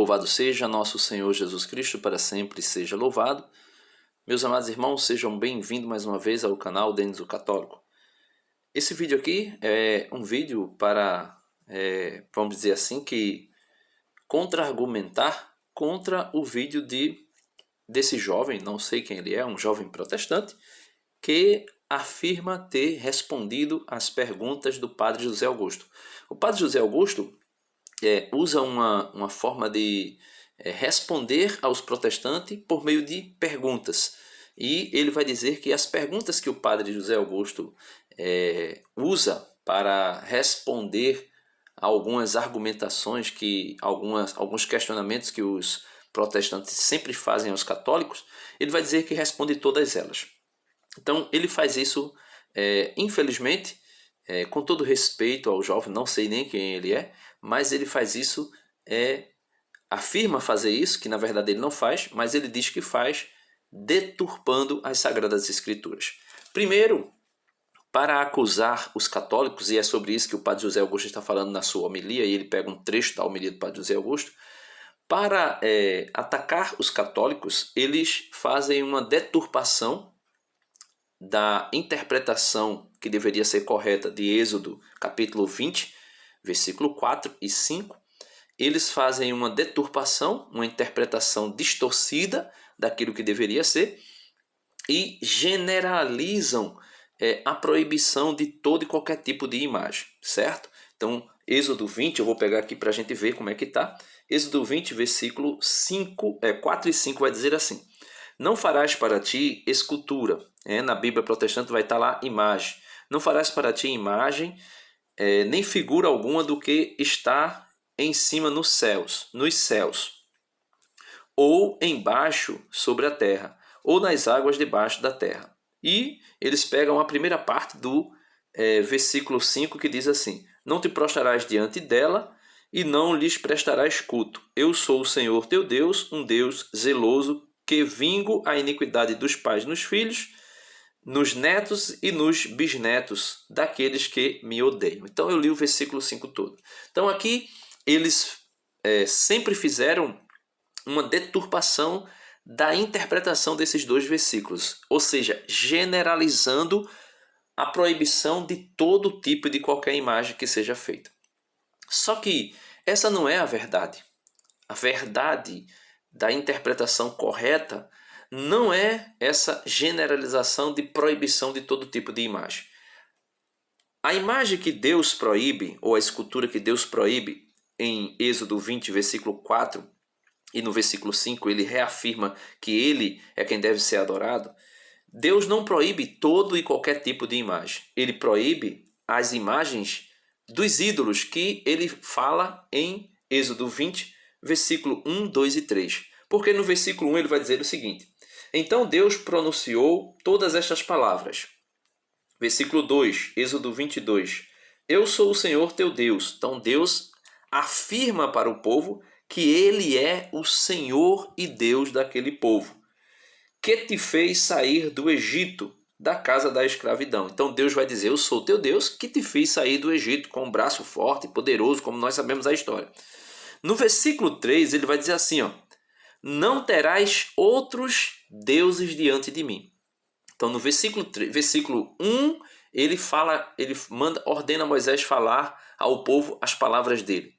Louvado seja nosso Senhor Jesus Cristo, para sempre seja louvado. Meus amados irmãos, sejam bem-vindos mais uma vez ao canal Denis o Católico. Esse vídeo aqui é um vídeo para, vamos dizer assim, que contra-argumentar contra o vídeo desse jovem, não sei quem ele é, um jovem protestante, que afirma ter respondido às perguntas do padre José Augusto. O padre José Augusto usa uma forma de responder aos protestantes por meio de perguntas. E ele vai dizer que as perguntas que o padre José Augusto usa para responder a algumas argumentações, alguns questionamentos que os protestantes sempre fazem aos católicos, ele vai dizer que responde todas elas. Então ele faz isso, infelizmente, com todo respeito ao jovem, não sei nem quem ele é, mas ele faz isso, afirma fazer isso, que na verdade ele não faz, mas ele diz que faz, deturpando as Sagradas Escrituras. Primeiro, para acusar os católicos, e é sobre isso que o padre José Augusto está falando na sua homilia, e ele pega um trecho da homilia do padre José Augusto, para atacar os católicos, eles fazem uma deturpação da interpretação que deveria ser correta de Êxodo capítulo 20, versículo 4 e 5, eles fazem uma deturpação, uma interpretação distorcida daquilo que deveria ser e generalizam a proibição de todo e qualquer tipo de imagem, certo? Então, Êxodo 20, eu vou pegar aqui para a gente ver como é que está. Êxodo 20, versículo 4 e 5 vai dizer assim: não farás para ti escultura. Na Bíblia protestante vai estar lá imagem. Não farás para ti imagem, nem figura alguma do que está em cima nos céus, ou embaixo sobre a terra, ou nas águas debaixo da terra. E eles pegam a primeira parte do versículo 5 que diz assim: não te prostrarás diante dela e não lhes prestarás culto. Eu sou o Senhor teu Deus, um Deus zeloso, que vingo a iniquidade dos pais nos filhos, nos netos e nos bisnetos daqueles que me odeiam. Então eu li o versículo 5 todo. Então aqui eles sempre fizeram uma deturpação da interpretação desses dois versículos, ou seja, generalizando a proibição de todo tipo de qualquer imagem que seja feita. Só que essa não é a verdade. A verdade da interpretação correta não é essa generalização de proibição de todo tipo de imagem. A imagem que Deus proíbe, ou a escultura que Deus proíbe, em Êxodo 20, versículo 4, e no versículo 5 ele reafirma que ele é quem deve ser adorado. Deus não proíbe todo e qualquer tipo de imagem. Ele proíbe as imagens dos ídolos que ele fala em Êxodo 20, versículo 1, 2 e 3. Porque no versículo 1 ele vai dizer o seguinte: então Deus pronunciou todas estas palavras. Versículo 2, Êxodo 22. Eu sou o Senhor teu Deus. Então Deus afirma para o povo que ele é o Senhor e Deus daquele povo, que te fez sair do Egito, da casa da escravidão. Então Deus vai dizer: eu sou teu Deus que te fiz sair do Egito com um braço forte e poderoso, como nós sabemos a história. No versículo 3 ele vai dizer assim, não terás outros deuses diante de mim. Então no versículo 1 ele ordena Moisés falar ao povo as palavras dele.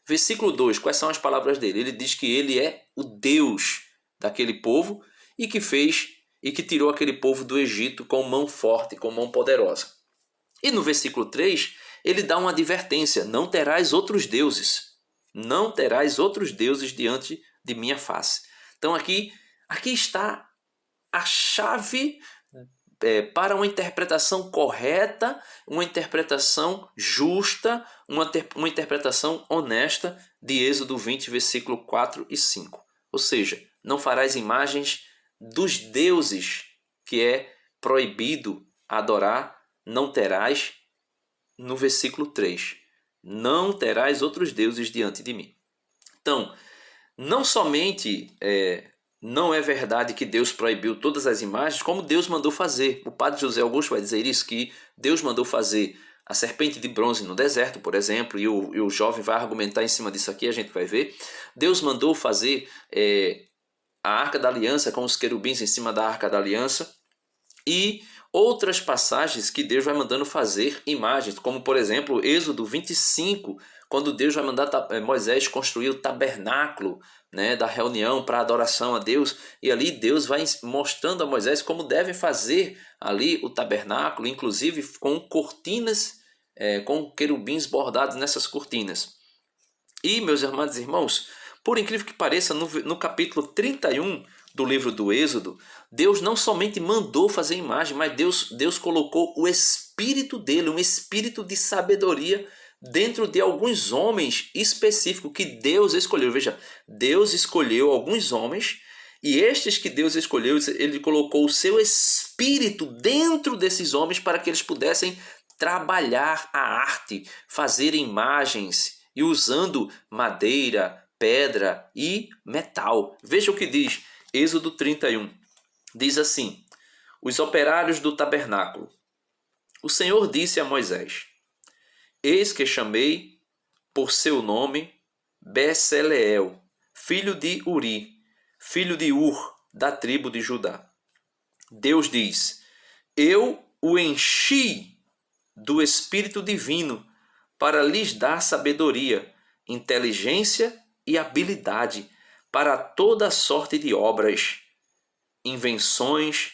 Versículo 2, quais são as palavras dele? Ele diz que ele é o Deus daquele povo e que tirou aquele povo do Egito com mão forte, com mão poderosa. E no versículo 3, ele dá uma advertência: não terás outros deuses. Não terás outros deuses diante de minha face. Então aqui está a chave para uma interpretação correta, uma interpretação justa, uma interpretação honesta de Êxodo 20, versículo 4 e 5. Ou seja, não farás imagens dos deuses que é proibido adorar, não terás, no versículo 3. Não terás outros deuses diante de mim. Então, não somente não é verdade que Deus proibiu todas as imagens, como Deus mandou fazer. O padre José Augusto vai dizer isso, que Deus mandou fazer a serpente de bronze no deserto, por exemplo, e o jovem vai argumentar em cima disso aqui, a gente vai ver. Deus mandou fazer a Arca da Aliança com os querubins em cima da Arca da Aliança, e outras passagens que Deus vai mandando fazer imagens, como por exemplo Êxodo 25, quando Deus vai mandar Moisés construir o tabernáculo, né, da reunião para adoração a Deus, e ali Deus vai mostrando a Moisés como deve fazer ali o tabernáculo, inclusive com cortinas, com querubins bordados nessas cortinas. E, meus amados irmãos, por incrível que pareça, no capítulo 31 do livro do Êxodo, Deus não somente mandou fazer imagem, mas Deus colocou o espírito dele, um espírito de sabedoria dentro de alguns homens específicos que Deus escolheu. Veja, Deus escolheu alguns homens, e estes que Deus escolheu, ele colocou o seu espírito dentro desses homens para que eles pudessem trabalhar a arte, fazer imagens, e usando madeira, pedra e metal. Veja o que diz Êxodo 31. Diz assim: os operários do tabernáculo. O Senhor disse a Moisés: eis que chamei por seu nome Bezaleel, filho de Uri, filho de Ur, da tribo de Judá. Deus diz: eu o enchi do Espírito Divino para lhes dar sabedoria, inteligência e habilidade para toda sorte de obras, invenções,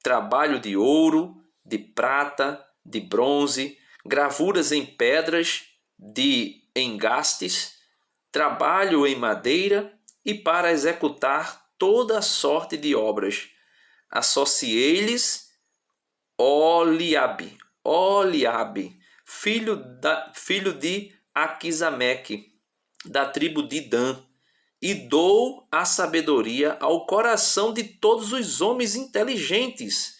trabalho de ouro, de prata, de bronze, gravuras em pedras, de engastes, trabalho em madeira e para executar toda sorte de obras. Associei-lhes Oliabe, filho de Aquisameque, da tribo de Dan, e dou a sabedoria ao coração de todos os homens inteligentes,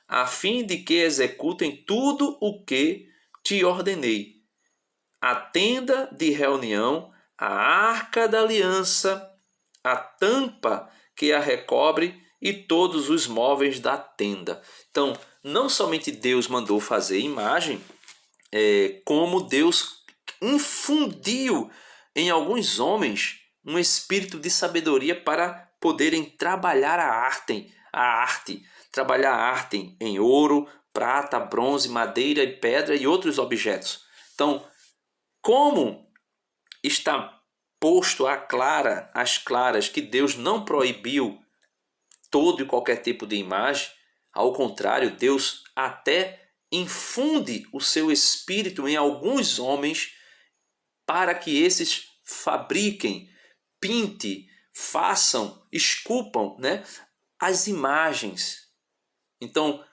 a fim de que executem tudo o que te ordenei. A tenda de reunião, a arca da aliança, a tampa que a recobre e todos os móveis da tenda. Então, não somente Deus mandou fazer imagem, como Deus infundiu em alguns homens um espírito de sabedoria para poderem trabalhar a arte, trabalhar a arte em ouro, prata, bronze, madeira e pedra e outros objetos. Então, como está posto às claras que Deus não proibiu todo e qualquer tipo de imagem, ao contrário, Deus até infunde o seu espírito em alguns homens para que esses fabriquem, pinte, façam, esculpam, né, as imagens. Então,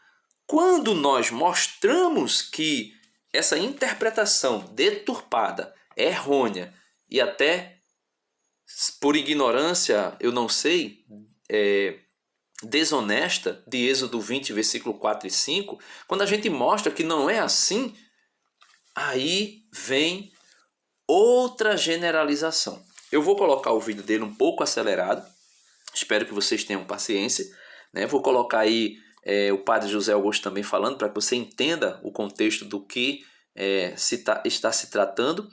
quando nós mostramos que essa interpretação deturpada, errônea e até por ignorância, eu não sei, desonesta, de Êxodo 20, versículo 4 e 5, quando a gente mostra que não é assim, aí vem outra generalização. Eu vou colocar o vídeo dele um pouco acelerado, espero que vocês tenham paciência, né? Vou colocar aí o padre José Augusto também falando, para que você entenda o contexto do que está se tratando,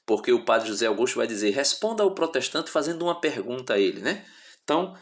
porque o padre José Augusto vai dizer: responda ao protestante fazendo uma pergunta a ele, né? Então,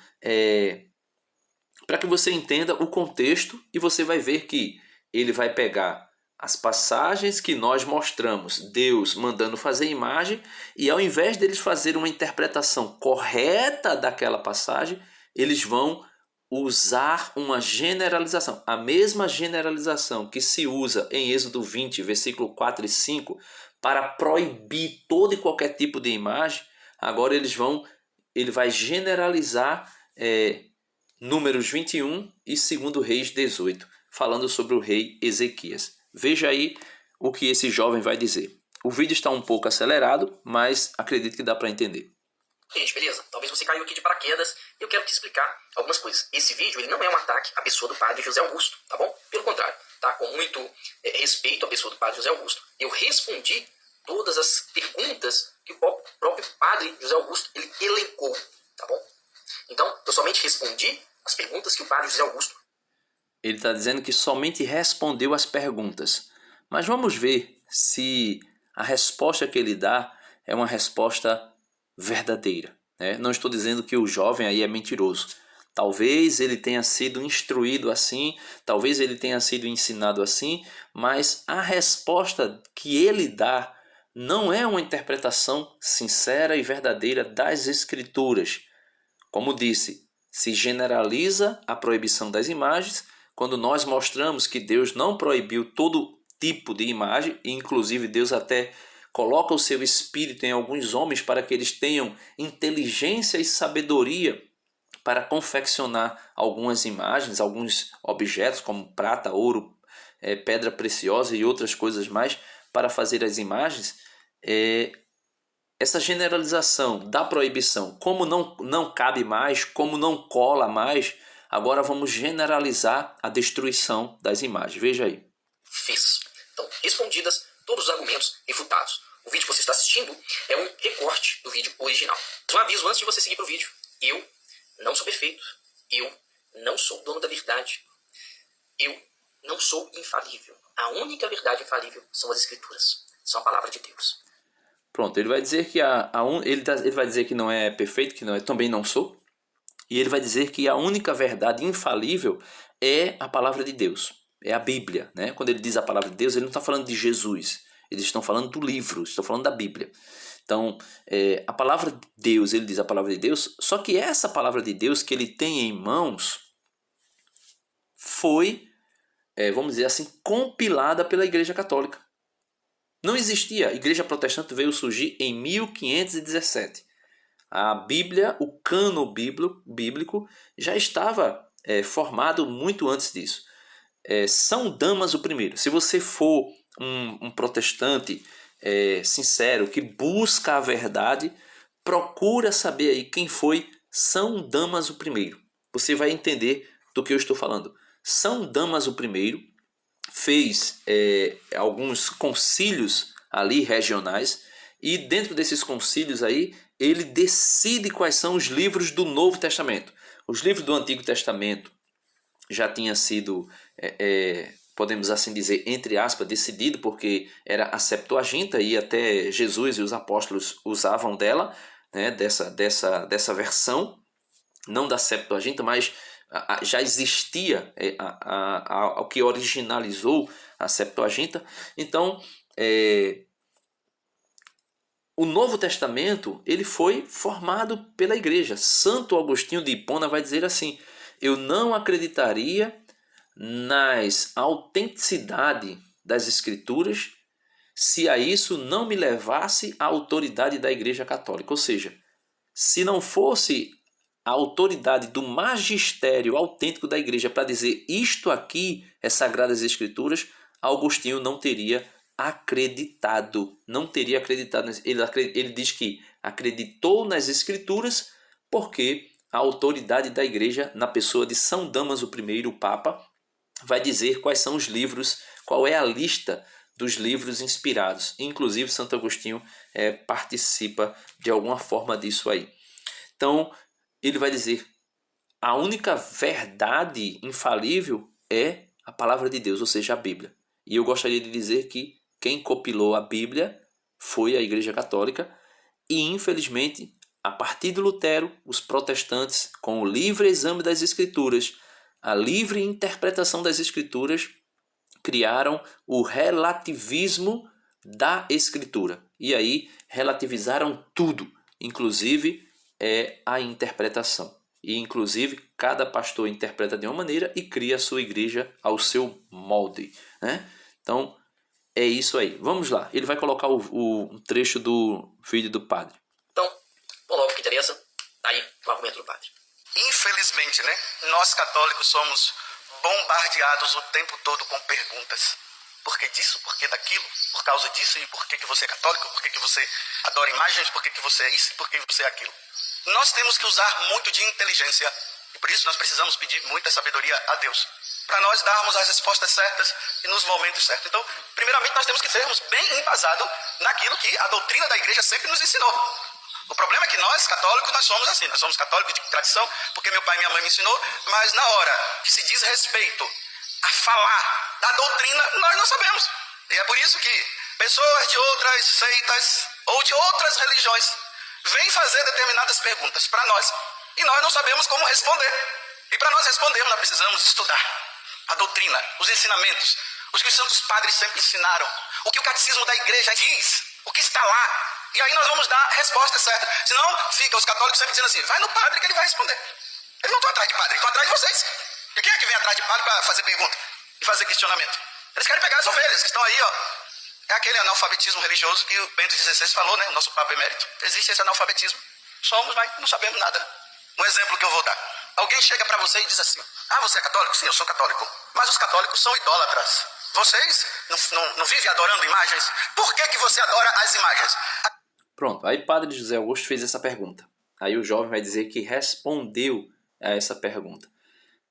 para que você entenda o contexto, e você vai ver que ele vai pegar as passagens que nós mostramos, Deus mandando fazer imagem, e ao invés deles fazer uma interpretação correta daquela passagem, eles vão usar uma generalização. A mesma generalização que se usa em Êxodo 20, versículo 4 e 5, para proibir todo e qualquer tipo de imagem, agora ele vai generalizar Números 21 e 2 Reis 18, falando sobre o rei Ezequias. Veja aí o que esse jovem vai dizer. O vídeo está um pouco acelerado, mas acredito que dá para entender. Gente, beleza? Talvez você caiu aqui de paraquedas e eu quero te explicar algumas coisas. Esse vídeo ele não é um ataque à pessoa do padre José Augusto, tá bom? Pelo contrário, tá? Com muito respeito à pessoa do padre José Augusto, eu respondi todas as perguntas que o próprio padre José Augusto ele elencou, tá bom? Então, eu somente respondi as perguntas que o padre José Augusto... Ele está dizendo que somente respondeu as perguntas. Mas vamos ver se a resposta que ele dá é uma resposta verdadeira, né? Não estou dizendo que o jovem aí é mentiroso. Talvez ele tenha sido instruído assim, talvez ele tenha sido ensinado assim, mas a resposta que ele dá não é uma interpretação sincera e verdadeira das Escrituras. Como disse, se generaliza a proibição das imagens, quando nós mostramos que Deus não proibiu todo tipo de imagem, e inclusive Deus até coloca o seu espírito em alguns homens para que eles tenham inteligência e sabedoria para confeccionar algumas imagens, alguns objetos como prata, ouro, pedra preciosa e outras coisas mais para fazer as imagens. Essa generalização da proibição, como não cabe mais, como não cola mais, agora vamos generalizar a destruição das imagens. Veja aí. Fiz. Então, respondidas todos os argumentos refutados. O vídeo que você está assistindo é um recorte do vídeo original. Um aviso antes de você seguir para o vídeo. Eu não sou perfeito. Eu não sou dono da verdade. Eu não sou infalível. A única verdade infalível são as Escrituras. São a palavra de Deus. Pronto, ele vai dizer que ele vai dizer que não é perfeito, que também não sou. E ele vai dizer que a única verdade infalível é a palavra de Deus. É a Bíblia, né? Quando ele diz a palavra de Deus, ele não está falando de Jesus. Eles estão falando do livro, estão falando da Bíblia. Então, a palavra de Deus, ele diz a palavra de Deus, só que essa palavra de Deus que ele tem em mãos foi, vamos dizer assim, compilada pela Igreja Católica. Não existia. A Igreja Protestante veio surgir em 1517. A Bíblia, o cânon bíblico, já estava formado muito antes disso. São Damas o I. Se você for um protestante sincero, que busca a verdade, procura saber aí quem foi São Damas o I. Você vai entender do que eu estou falando. São Damas o I fez alguns concílios ali regionais, e dentro desses concílios aí ele decide quais são os livros do Novo Testamento. Os livros do Antigo Testamento já tinha sido, podemos assim dizer, entre aspas, decidido, porque era a Septuaginta e até Jesus e os apóstolos usavam dela, né, dessa versão, não da Septuaginta, mas já existia o que originalizou a Septuaginta. Então, o Novo Testamento ele foi formado pela igreja. Santo Agostinho de Hipona vai dizer assim: eu não acreditaria nas autenticidade das Escrituras se a isso não me levasse a autoridade da Igreja Católica. Ou seja, se não fosse a autoridade do magistério autêntico da igreja para dizer isto aqui é Sagradas Escrituras, Agostinho não teria acreditado. Não teria acreditado. Ele diz que acreditou nas Escrituras porque a autoridade da igreja, na pessoa de São Damas I, o Papa, vai dizer quais são os livros, qual é a lista dos livros inspirados. Inclusive, Santo Agostinho participa de alguma forma disso aí. Então, ele vai dizer, a única verdade infalível é a palavra de Deus, ou seja, a Bíblia. E eu gostaria de dizer que quem compilou a Bíblia foi a Igreja Católica e, infelizmente, a partir de Lutero, os protestantes, com o livre exame das Escrituras, a livre interpretação das Escrituras, criaram o relativismo da Escritura. E aí relativizaram tudo, inclusive a interpretação. E inclusive cada pastor interpreta de uma maneira e cria a sua igreja ao seu molde, né? Então é isso aí. Vamos lá. Ele vai colocar o trecho do vídeo do padre. Então, vamos logo, que interessa. Aí o argumento do padre. Infelizmente, né? Nós católicos somos bombardeados o tempo todo com perguntas. Por que disso? Por que daquilo? Por causa disso? E por que você é católico? Por que você adora imagens? Por que você é isso? E por que você é aquilo? Nós temos que usar muito de inteligência. E por isso nós precisamos pedir muita sabedoria a Deus, para nós darmos as respostas certas e nos momentos certos. Então, primeiramente, nós temos que sermos bem embasados naquilo que a doutrina da igreja sempre nos ensinou. O problema é que nós, católicos, nós somos assim. Nós somos católicos de tradição, porque meu pai e minha mãe me ensinou, mas na hora que se diz respeito a falar da doutrina, nós não sabemos. E é por isso que pessoas de outras seitas ou de outras religiões vêm fazer determinadas perguntas para nós e nós não sabemos como responder. E para nós respondermos, nós precisamos estudar a doutrina, os ensinamentos, os que os santos padres sempre ensinaram, o que o catecismo da igreja diz, o que está lá. E aí nós vamos dar a resposta certa. Senão, fica os católicos sempre dizendo assim, vai no padre que ele vai responder. Eles não estão atrás de padre, eles estão atrás de vocês. E quem é que vem atrás de padre para fazer pergunta e fazer questionamento? Eles querem pegar as ovelhas que estão aí, ó. É aquele analfabetismo religioso que o Bento XVI falou, né? O nosso Papa Emérito. Existe esse analfabetismo. Somos, mas não sabemos nada. Um exemplo que eu vou dar. Alguém chega para você e diz assim, você é católico? Sim, eu sou católico. Mas os católicos são idólatras. Vocês não vivem adorando imagens? Por que você adora as imagens? Pronto, aí Padre José Augusto fez essa pergunta. Aí o jovem vai dizer que respondeu a essa pergunta.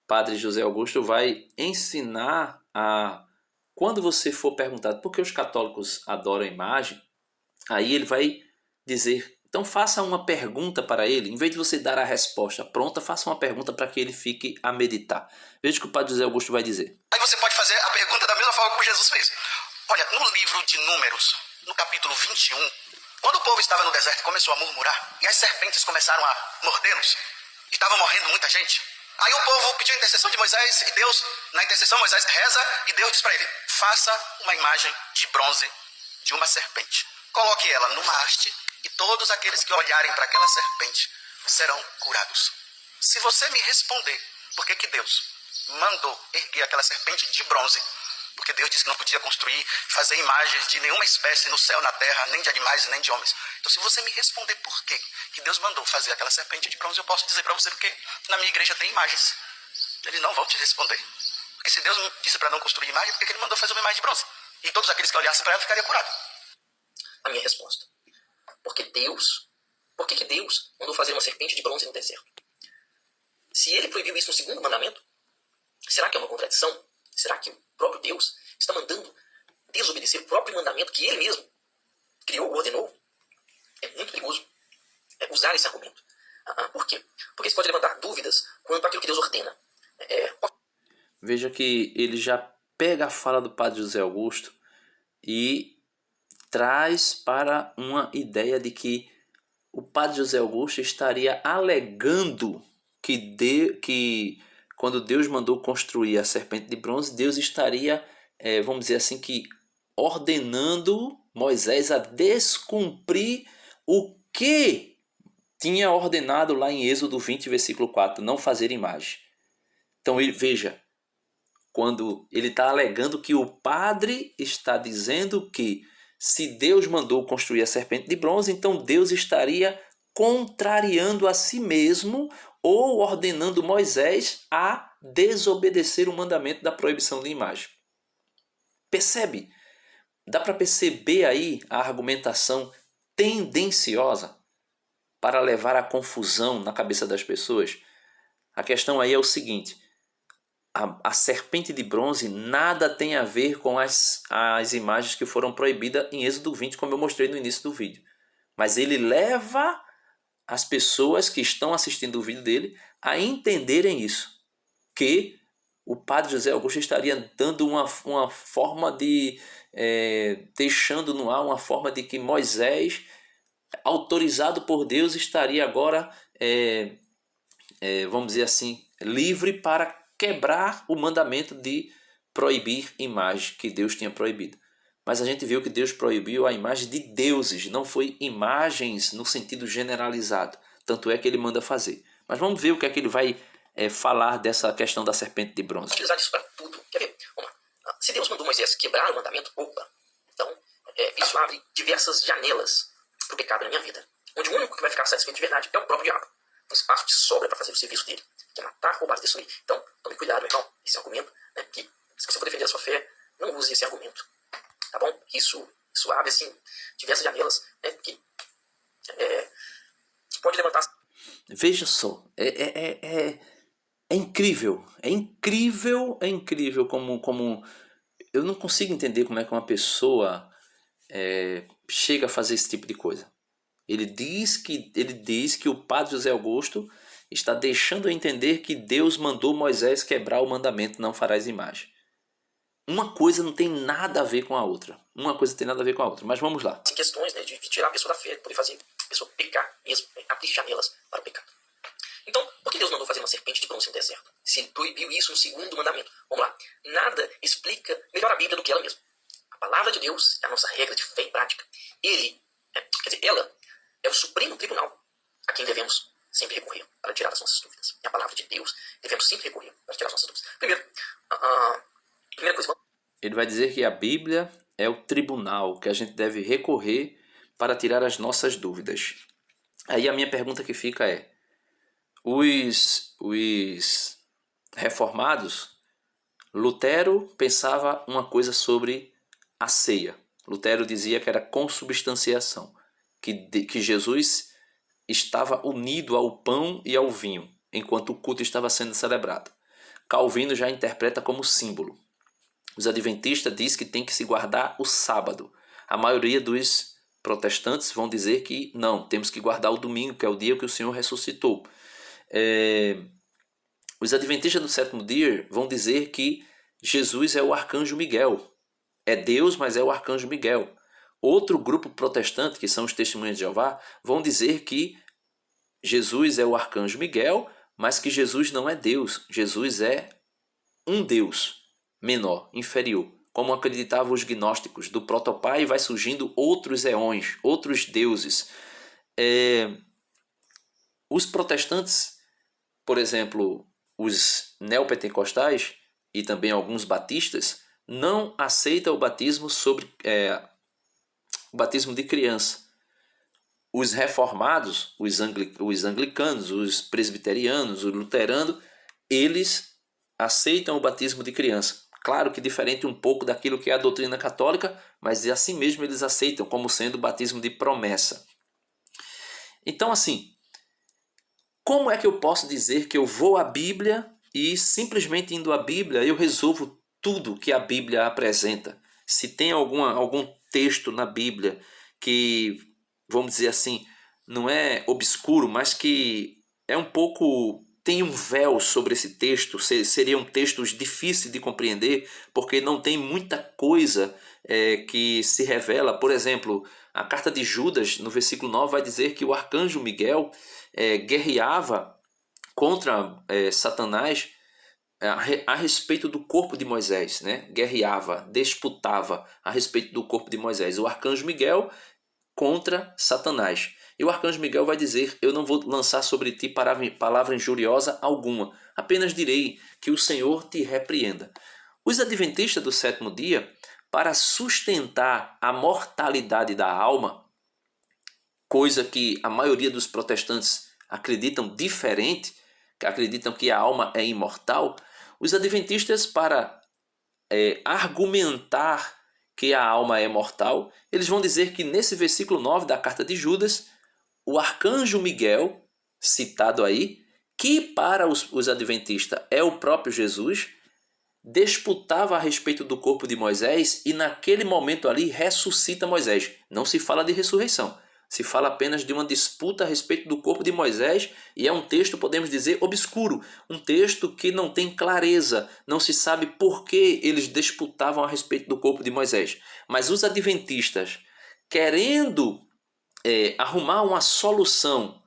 Padre José Augusto vai ensinar a... Quando você for perguntado por que os católicos adoram a imagem, aí ele vai dizer, então faça uma pergunta para ele, em vez de você dar a resposta pronta, faça uma pergunta para que ele fique a meditar. Veja o que o Padre José Augusto vai dizer. Aí você pode fazer a pergunta da mesma forma como Jesus fez. Olha, no livro de Números, no capítulo 21, quando o povo estava no deserto e começou a murmurar, e as serpentes começaram a mordê-los, e estava morrendo muita gente, aí o povo pediu a intercessão de Moisés, e Deus, na intercessão, Moisés reza, e Deus diz para ele, faça uma imagem de bronze de uma serpente. Coloque ela numa haste, e todos aqueles que olharem para aquela serpente serão curados. Se você me responder por que Deus mandou erguer aquela serpente de bronze, porque Deus disse que não podia construir, fazer imagens de nenhuma espécie no céu, na terra, nem de animais, nem de homens. Então, se você me responder por que Deus mandou fazer aquela serpente de bronze, eu posso dizer para você porque na minha igreja tem imagens. Eles não vão te responder. Porque se Deus disse para não construir imagem, por que Ele mandou fazer uma imagem de bronze? E todos aqueles que olhassem para ela ficariam curados. A minha resposta. Por que Deus mandou fazer uma serpente de bronze no deserto? Se ele proibiu isso no segundo mandamento, será que é uma contradição? Será que o próprio Deus está mandando desobedecer o próprio mandamento que ele mesmo criou, ordenou? É muito perigoso usar esse argumento. Por quê? Porque isso pode levantar dúvidas quanto àquilo que Deus ordena. Veja que ele já pega a fala do Padre José Augusto e traz para uma ideia de que o Padre José Augusto estaria alegando que quando Deus mandou construir a serpente de bronze, Deus estaria, vamos dizer assim, que ordenando Moisés a descumprir o que tinha ordenado lá em Êxodo 20, versículo 4, não fazer imagem. Então veja, quando ele está alegando que o padre está dizendo que se Deus mandou construir a serpente de bronze, então Deus estaria contrariando a si mesmo ou ordenando Moisés a desobedecer o mandamento da proibição de imagem. Percebe? Dá para perceber aí a argumentação tendenciosa para levar à confusão na cabeça das pessoas? A questão aí é o seguinte, a serpente de bronze nada tem a ver com as imagens que foram proibidas em Êxodo 20, como eu mostrei no início do vídeo. Mas ele leva as pessoas que estão assistindo o vídeo dele a entenderem isso, que o Padre José Augusto estaria dando uma forma de, deixando no ar uma forma de que Moisés, autorizado por Deus, estaria agora, vamos dizer assim, livre para quebrar o mandamento de proibir imagem que Deus tinha proibido. Mas a gente viu que Deus proibiu a imagem de deuses, não foi imagens no sentido generalizado. Tanto é que ele manda fazer. Mas vamos ver o que é que ele vai falar dessa questão da serpente de bronze. Utilizar isso para tudo. Quer ver? Vamos lá. Se Deus mandou Moisés quebrar o mandamento, então isso abre diversas janelas para o pecado na minha vida. Onde o único que vai ficar satisfeito de verdade é o próprio diabo. Um espaço de sobra para fazer o serviço dele, que é matar, roubar, destruir. Então, tome cuidado, irmão. Esse argumento, que se você for defender a sua fé, não use esse argumento. Tá bom? Isso abre, assim, diversas janelas, que pode levantar... Veja só, é incrível, é incrível como... Eu não consigo entender como é que uma pessoa chega a fazer esse tipo de coisa. Ele diz que o Padre José Augusto está deixando a entender que Deus mandou Moisés quebrar o mandamento, não farás imagem. uma coisa não tem nada a ver com a outra. Uma coisa tem nada a ver com a outra. Mas vamos lá. Em questões, né, de tirar a pessoa da fé, poder fazer a pessoa pecar mesmo, né, abrir janelas para o pecado. Então, por que Deus mandou fazer uma serpente de bronze no deserto? Se ele proibiu isso no segundo mandamento. Vamos lá. Nada explica melhor a Bíblia do que ela mesma. A palavra de Deus é a nossa regra de fé e prática. Ela é o supremo tribunal a quem devemos sempre recorrer para tirar as nossas dúvidas. É a palavra de Deus, devemos sempre recorrer para tirar as nossas dúvidas. Primeira coisa. Ele vai dizer que a Bíblia é o tribunal que a gente deve recorrer para tirar as nossas dúvidas. Aí a minha pergunta que fica é: os reformados, Lutero pensava uma coisa sobre a ceia. Lutero dizia que era consubstanciação, que Jesus estava unido ao pão e ao vinho, enquanto o culto estava sendo celebrado. Calvino já interpreta como símbolo. Os adventistas dizem que tem que se guardar o sábado. A maioria dos protestantes vão dizer que não, temos que guardar o domingo, que é o dia que o Senhor ressuscitou. Os adventistas do sétimo dia vão dizer que Jesus é o arcanjo Miguel. É Deus, mas é o arcanjo Miguel. Outro grupo protestante, que são os testemunhas de Jeová, vão dizer que Jesus é o arcanjo Miguel, mas que Jesus não é Deus. Jesus é um Deus menor, inferior. Como acreditavam os gnósticos, do protopai vai surgindo outros eões, outros deuses. Os protestantes, por exemplo, os neopentecostais e também alguns batistas, não aceitam o batismo o batismo de criança. Os reformados, os anglicanos, os presbiterianos, os luteranos, eles aceitam o batismo de criança. Claro que diferente um pouco daquilo que é a doutrina católica, mas assim mesmo eles aceitam como sendo o batismo de promessa. Então, assim, como é que eu posso dizer que eu vou à Bíblia e simplesmente indo à Bíblia eu resolvo tudo que a Bíblia apresenta? Se tem algum texto na Bíblia que, vamos dizer assim, não é obscuro, mas que é um pouco, tem um véu sobre esse texto, seriam textos difíceis de compreender, porque não tem muita coisa que se revela. Por exemplo, a carta de Judas, no versículo 9, vai dizer que o arcanjo Miguel guerreava contra Satanás a respeito do corpo de Moisés, né? Guerreava, disputava a respeito do corpo de Moisés. O arcanjo Miguel contra Satanás. E o arcanjo Miguel vai dizer: eu não vou lançar sobre ti palavra injuriosa alguma, apenas direi que o Senhor te repreenda. Os adventistas do sétimo dia, para sustentar a mortalidade da alma, coisa que a maioria dos protestantes acreditam diferente, que acreditam que a alma é imortal, os adventistas, para argumentar que a alma é mortal, eles vão dizer que nesse versículo 9 da carta de Judas, o arcanjo Miguel, citado aí, que para os adventistas é o próprio Jesus, disputava a respeito do corpo de Moisés e naquele momento ali ressuscita Moisés. Não se fala de ressurreição, se fala apenas de uma disputa a respeito do corpo de Moisés, e é um texto, podemos dizer, obscuro, um texto que não tem clareza, não se sabe por que eles disputavam a respeito do corpo de Moisés. Mas os adventistas, querendo arrumar uma solução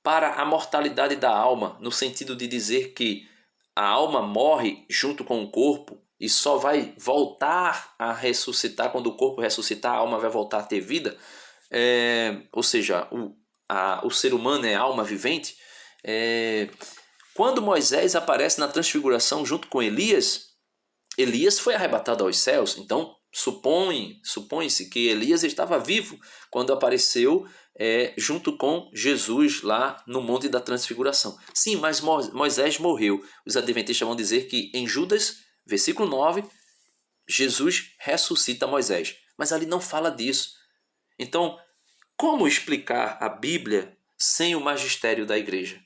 para a mortalidade da alma, no sentido de dizer que a alma morre junto com o corpo e só vai voltar a ressuscitar quando o corpo ressuscitar, a alma vai voltar a ter vida, ou seja, o ser humano é alma vivente. Quando Moisés aparece na transfiguração junto com Elias, Elias foi arrebatado aos céus. Então supõe-se que Elias estava vivo quando apareceu junto com Jesus lá no Monte da Transfiguração. Sim, mas Moisés morreu. Os adventistas vão dizer que em Judas, versículo 9, Jesus ressuscita Moisés. Mas ali não fala disso. Então, como explicar a Bíblia sem o magistério da igreja?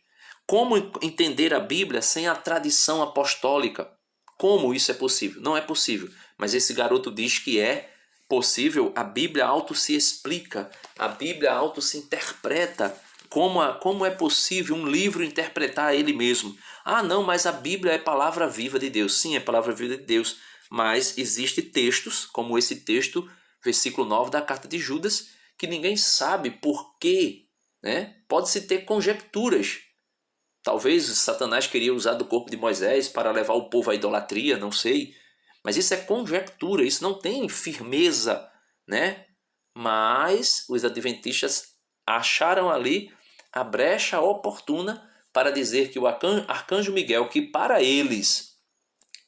Como entender a Bíblia sem a tradição apostólica? Como isso é possível? Não é possível. Mas esse garoto diz que é possível. A Bíblia auto se explica, a Bíblia auto se interpreta. Como é possível um livro interpretar ele mesmo? Ah, não, mas a Bíblia é palavra viva de Deus. Sim, é palavra viva de Deus. Mas existem textos, como esse texto, versículo 9 da carta de Judas, que ninguém sabe por quê, né? Pode-se ter conjecturas. Talvez Satanás queria usar do corpo de Moisés para levar o povo à idolatria, não sei. Mas isso é conjectura, isso não tem firmeza, né? Mas os adventistas acharam ali a brecha oportuna para dizer que o arcanjo Miguel, que para eles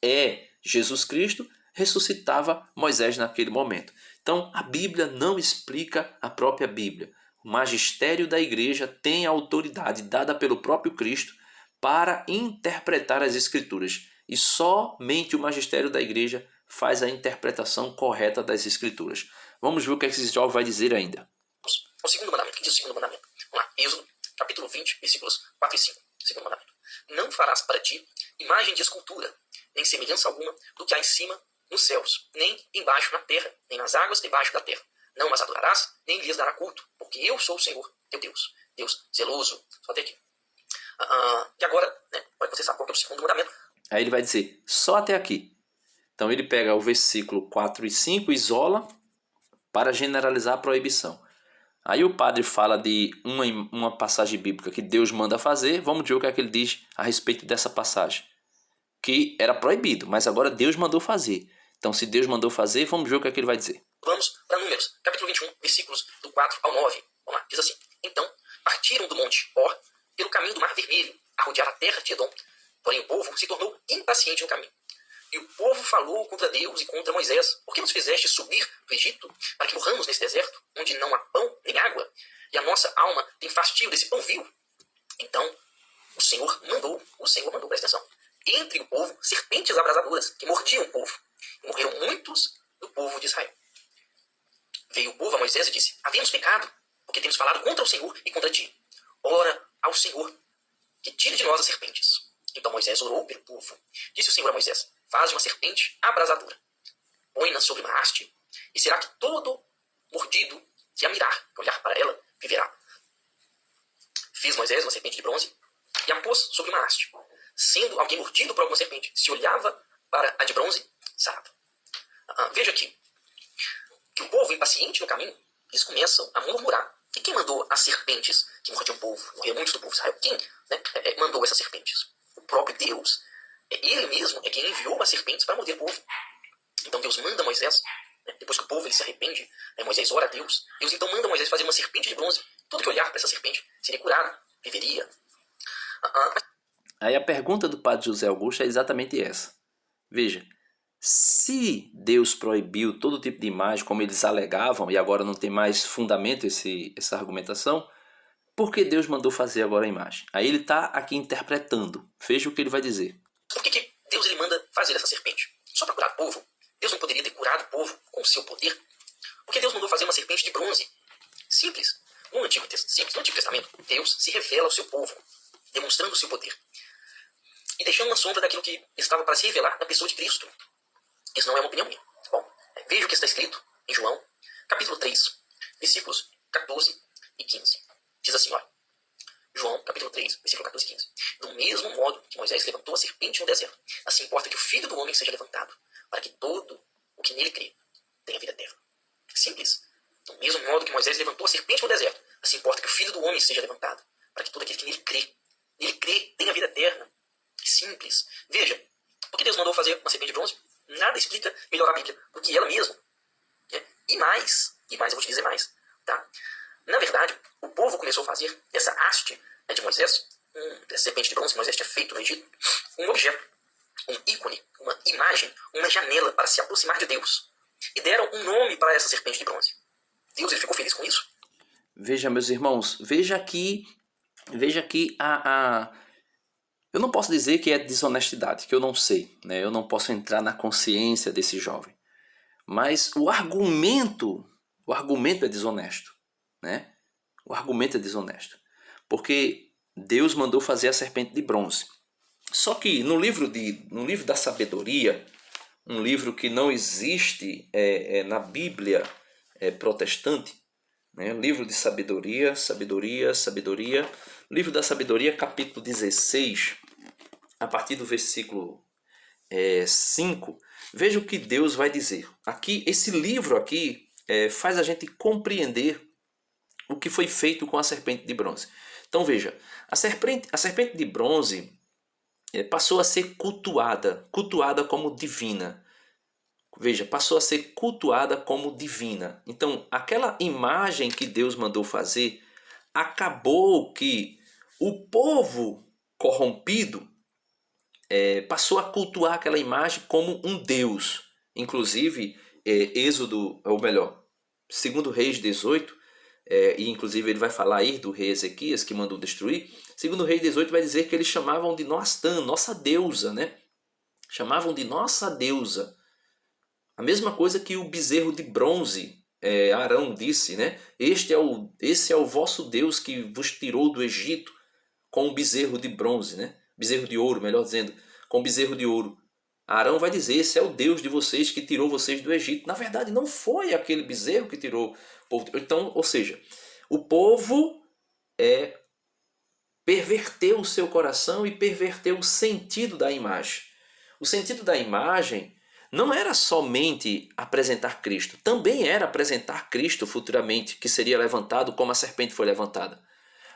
é Jesus Cristo, ressuscitava Moisés naquele momento. Então, a Bíblia não explica a própria Bíblia. O magistério da igreja tem a autoridade dada pelo próprio Cristo para interpretar as Escrituras. E somente o magistério da igreja faz a interpretação correta das Escrituras. Vamos ver o que esse jovem vai dizer ainda. O segundo mandamento. O que diz o segundo mandamento? Vamos lá. Êxodo, capítulo 20, versículos 4 e 5. Segundo mandamento. Não farás para ti imagem de escultura, nem semelhança alguma do que há em cima nos céus, nem embaixo na terra, nem nas águas debaixo da terra. Não as adorarás, nem lhes dará culto, porque eu sou o Senhor, teu Deus. Deus zeloso. Só até aqui. E agora, né, você sabe qual é o segundo mandamento. Aí ele vai dizer, só até aqui. Então ele pega o versículo 4 e 5, isola para generalizar a proibição. Aí o padre fala de uma passagem bíblica que Deus manda fazer. Vamos ver o que é que ele diz a respeito dessa passagem. Que era proibido, mas agora Deus mandou fazer. Então, se Deus mandou fazer, vamos ver o que é que ele vai dizer. Vamos para Números, capítulo 21, versículos do 4 ao 9. Vamos lá, diz assim. Então, partiram do monte Or pelo caminho do Mar Vermelho, a rodear a terra de Edom. Porém, o povo se tornou impaciente no caminho. E o povo falou contra Deus e contra Moisés. Por que nos fizeste subir do Egito para que morramos nesse deserto, onde não há pão nem água? E a nossa alma tem fastio desse pão vil. Então, o Senhor mandou, presta atenção, entre o povo serpentes abrasadoras que mordiam o povo. E morreram muitos do povo de Israel. Veio o povo a Moisés e disse, havemos pecado, porque temos falado contra o Senhor e contra ti. Ora ao Senhor, que tire de nós as serpentes. Então Moisés orou pelo povo. Disse o Senhor a Moisés, faz uma serpente abrasadora, põe-na sobre uma haste, e será que todo mordido que a mirar, que olhar para ela, viverá. Fez Moisés uma serpente de bronze e a pôs sobre uma haste. Sendo alguém mordido por alguma serpente, se olhava para a de bronze, sarava. Veja aqui, que o povo impaciente no caminho, eles começam a murmurar. E quem mandou as serpentes que mordiam o povo? Morreram muitos do povo de Israel. Quem, né, mandou essas serpentes? O próprio Deus. Ele mesmo é quem enviou as serpentes para morder o povo. Então Deus manda Moisés, né, depois que o povo ele se arrepende, né, Moisés ora a Deus. Deus então manda Moisés fazer uma serpente de bronze. Todo que olhar para essa serpente seria curado, viveria. Aí a pergunta do padre José Augusto é exatamente essa. Veja, se Deus proibiu todo tipo de imagem, como eles alegavam, e agora não tem mais fundamento essa argumentação, por que Deus mandou fazer agora a imagem? Aí ele está aqui interpretando. Veja o que ele vai dizer. Por que Deus ele manda fazer essa serpente? Só para curar o povo? Deus não poderia ter curado o povo com o seu poder? Por que Deus mandou fazer uma serpente de bronze? Simples. No Antigo Testamento, Deus se revela ao seu povo, demonstrando o seu poder. E deixando uma sombra daquilo que estava para se revelar na pessoa de Cristo. Isso não é uma opinião minha. Bom, veja o que está escrito em João, capítulo 3, versículos 14 e 15. Diz assim, olha. João, capítulo 3, versículo 14 e 15. Do mesmo modo que Moisés levantou a serpente no deserto, assim importa que o Filho do Homem seja levantado, para que todo o que nele crê tenha vida eterna. Simples. Do mesmo modo que Moisés levantou a serpente no deserto, assim importa que o Filho do Homem seja levantado, para que todo aquele que nele crê, tenha vida eterna. Simples. Veja, por que Deus mandou fazer uma serpente de bronze? Nada explica melhor a Bíblia do que ela mesma. E mais, eu vou te dizer mais. Tá? Na verdade, o povo começou a fazer essa haste de Moisés, dessa serpente de bronze que Moisés tinha feito no Egito, um objeto, um ícone, uma imagem, uma janela para se aproximar de Deus. E deram um nome para essa serpente de bronze. Deus ele ficou feliz com isso. Veja, meus irmãos, veja aqui eu não posso dizer que é desonestidade, que eu não sei, né? Eu não posso entrar na consciência desse jovem. Mas o argumento é desonesto, né? O argumento é desonesto. Porque Deus mandou fazer a serpente de bronze. Só que no livro da sabedoria, um livro que não existe na Bíblia protestante, né? Livro de sabedoria, livro da sabedoria, capítulo 16, a partir do versículo 5, veja o que Deus vai dizer. Aqui, esse livro aqui faz a gente compreender o que foi feito com a serpente de bronze. Então veja, a serpente de bronze passou a ser cultuada como divina. Veja, passou a ser cultuada como divina. Então, aquela imagem que Deus mandou fazer, acabou que o povo corrompido passou a cultuar aquela imagem como um Deus. Inclusive, Êxodo, ou melhor, 2 Reis 18, e inclusive ele vai falar aí do rei Ezequias que mandou destruir. 2 Reis 18 vai dizer que eles chamavam de Noastã, nossa deusa, né? Chamavam de nossa deusa. A mesma coisa que o bezerro de bronze, Arão disse, né? Esse é o vosso Deus que vos tirou do Egito com o bezerro de bronze, né? Bezerro de ouro, melhor dizendo, com bezerro de ouro. Arão vai dizer, esse é o Deus de vocês que tirou vocês do Egito. Na verdade, não foi aquele bezerro que tirou o povo. Então, ou seja, o povo perverteu o seu coração e perverteu o sentido da imagem. O sentido da imagem não era somente apresentar Cristo, também era apresentar Cristo futuramente, que seria levantado como a serpente foi levantada.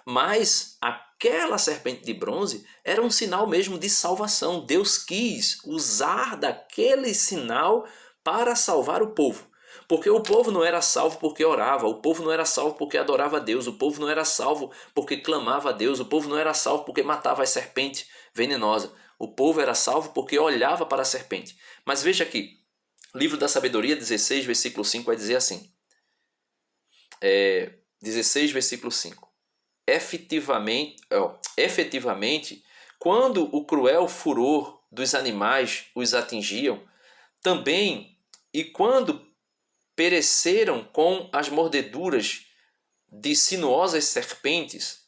Mas aquela serpente de bronze era um sinal mesmo de salvação. Deus quis usar daquele sinal para salvar o povo. Porque o povo não era salvo porque orava, o povo não era salvo porque adorava a Deus, o povo não era salvo porque clamava a Deus, o povo não era salvo porque matava a serpente venenosa. O povo era salvo porque olhava para a serpente. Mas veja aqui, livro da Sabedoria 16, versículo 5 vai dizer assim. 16, versículo 5. Efetivamente, quando o cruel furor dos animais os atingiam, também e quando pereceram com as mordeduras de sinuosas serpentes,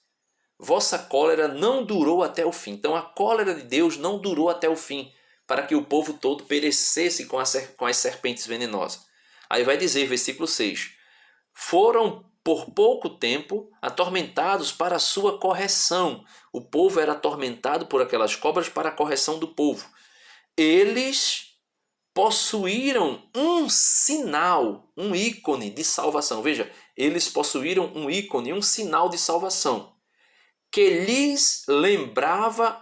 vossa cólera não durou até o fim. Então a cólera de Deus não durou até o fim, para que o povo todo perecesse com as serpentes venenosas. Aí vai dizer, versículo 6, foram por pouco tempo atormentados para a sua correção. O povo era atormentado por aquelas cobras para a correção do povo. Eles possuíram um sinal, um ícone de salvação. Veja, eles possuíram um ícone, um sinal de salvação, que lhes lembrava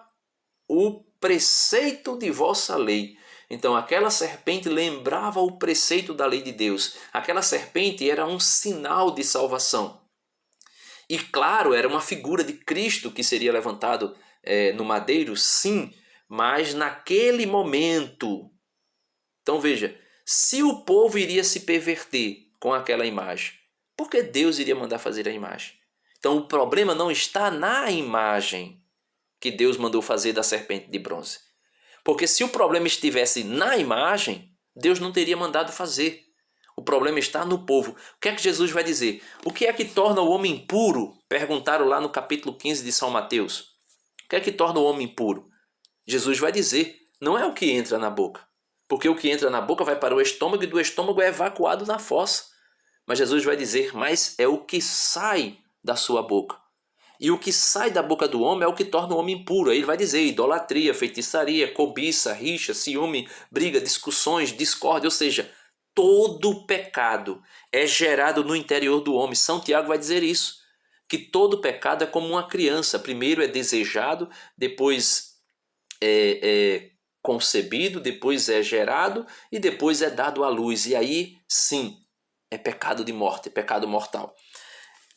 o preceito de vossa lei. Então aquela serpente lembrava o preceito da lei de Deus. Aquela serpente era um sinal de salvação. E claro, era uma figura de Cristo que seria levantado no madeiro, sim, mas naquele momento. Então veja, se o povo iria se perverter com aquela imagem, por que Deus iria mandar fazer a imagem? Então o problema não está na imagem que Deus mandou fazer da serpente de bronze. Porque se o problema estivesse na imagem, Deus não teria mandado fazer. O problema está no povo. O que é que Jesus vai dizer? O que é que torna o homem puro? Perguntaram lá no capítulo 15 de São Mateus. O que é que torna o homem puro? Jesus vai dizer, não é o que entra na boca. Porque o que entra na boca vai para o estômago e do estômago é evacuado na fossa. Mas Jesus vai dizer, mas é o que sai da sua boca. E o que sai da boca do homem é o que torna o homem impuro. Aí ele vai dizer idolatria, feitiçaria, cobiça, rixa, ciúme, briga, discussões, discórdia. Ou seja, todo pecado é gerado no interior do homem. São Tiago vai dizer isso. Que todo pecado é como uma criança. Primeiro é desejado, depois é concebido, depois é gerado e depois é dado à luz. E aí, sim, é pecado de morte, é pecado mortal.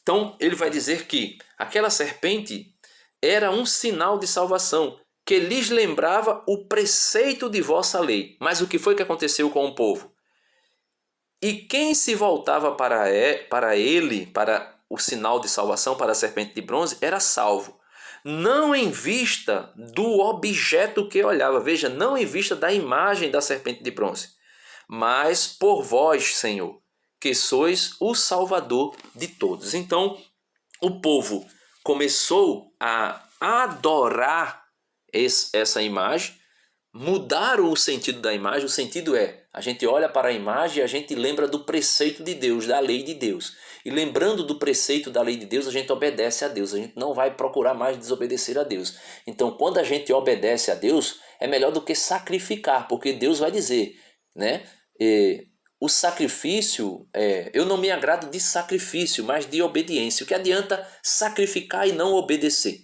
Então, ele vai dizer que aquela serpente era um sinal de salvação, que lhes lembrava o preceito de vossa lei. Mas o que foi que aconteceu com o povo? E quem se voltava para ele, para o sinal de salvação, para a serpente de bronze, era salvo. Não em vista do objeto que olhava. Veja, não em vista da imagem da serpente de bronze. Mas por vós, Senhor, que sois o Salvador de todos. Então, o povo começou a adorar essa imagem, mudaram o sentido da imagem. O sentido é, a gente olha para a imagem e a gente lembra do preceito de Deus, da lei de Deus. E lembrando do preceito da lei de Deus, a gente obedece a Deus. A gente não vai procurar mais desobedecer a Deus. Então, quando a gente obedece a Deus, é melhor do que sacrificar, porque Deus vai dizer, né? O sacrifício, eu não me agrado de sacrifício, mas de obediência. O que adianta sacrificar e não obedecer?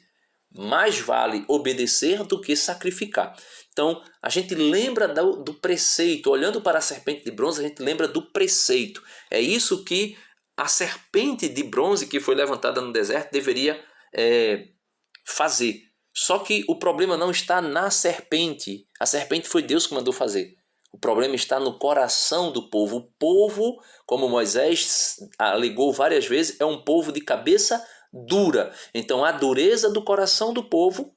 Mais vale obedecer do que sacrificar. Então, a gente lembra do preceito. Olhando para a serpente de bronze, a gente lembra do preceito. É isso que a serpente de bronze que foi levantada no deserto deveria fazer. Só que o problema não está na serpente. A serpente foi Deus que mandou fazer. O problema está no coração do povo. O povo, como Moisés alegou várias vezes, é um povo de cabeça dura. Então a dureza do coração do povo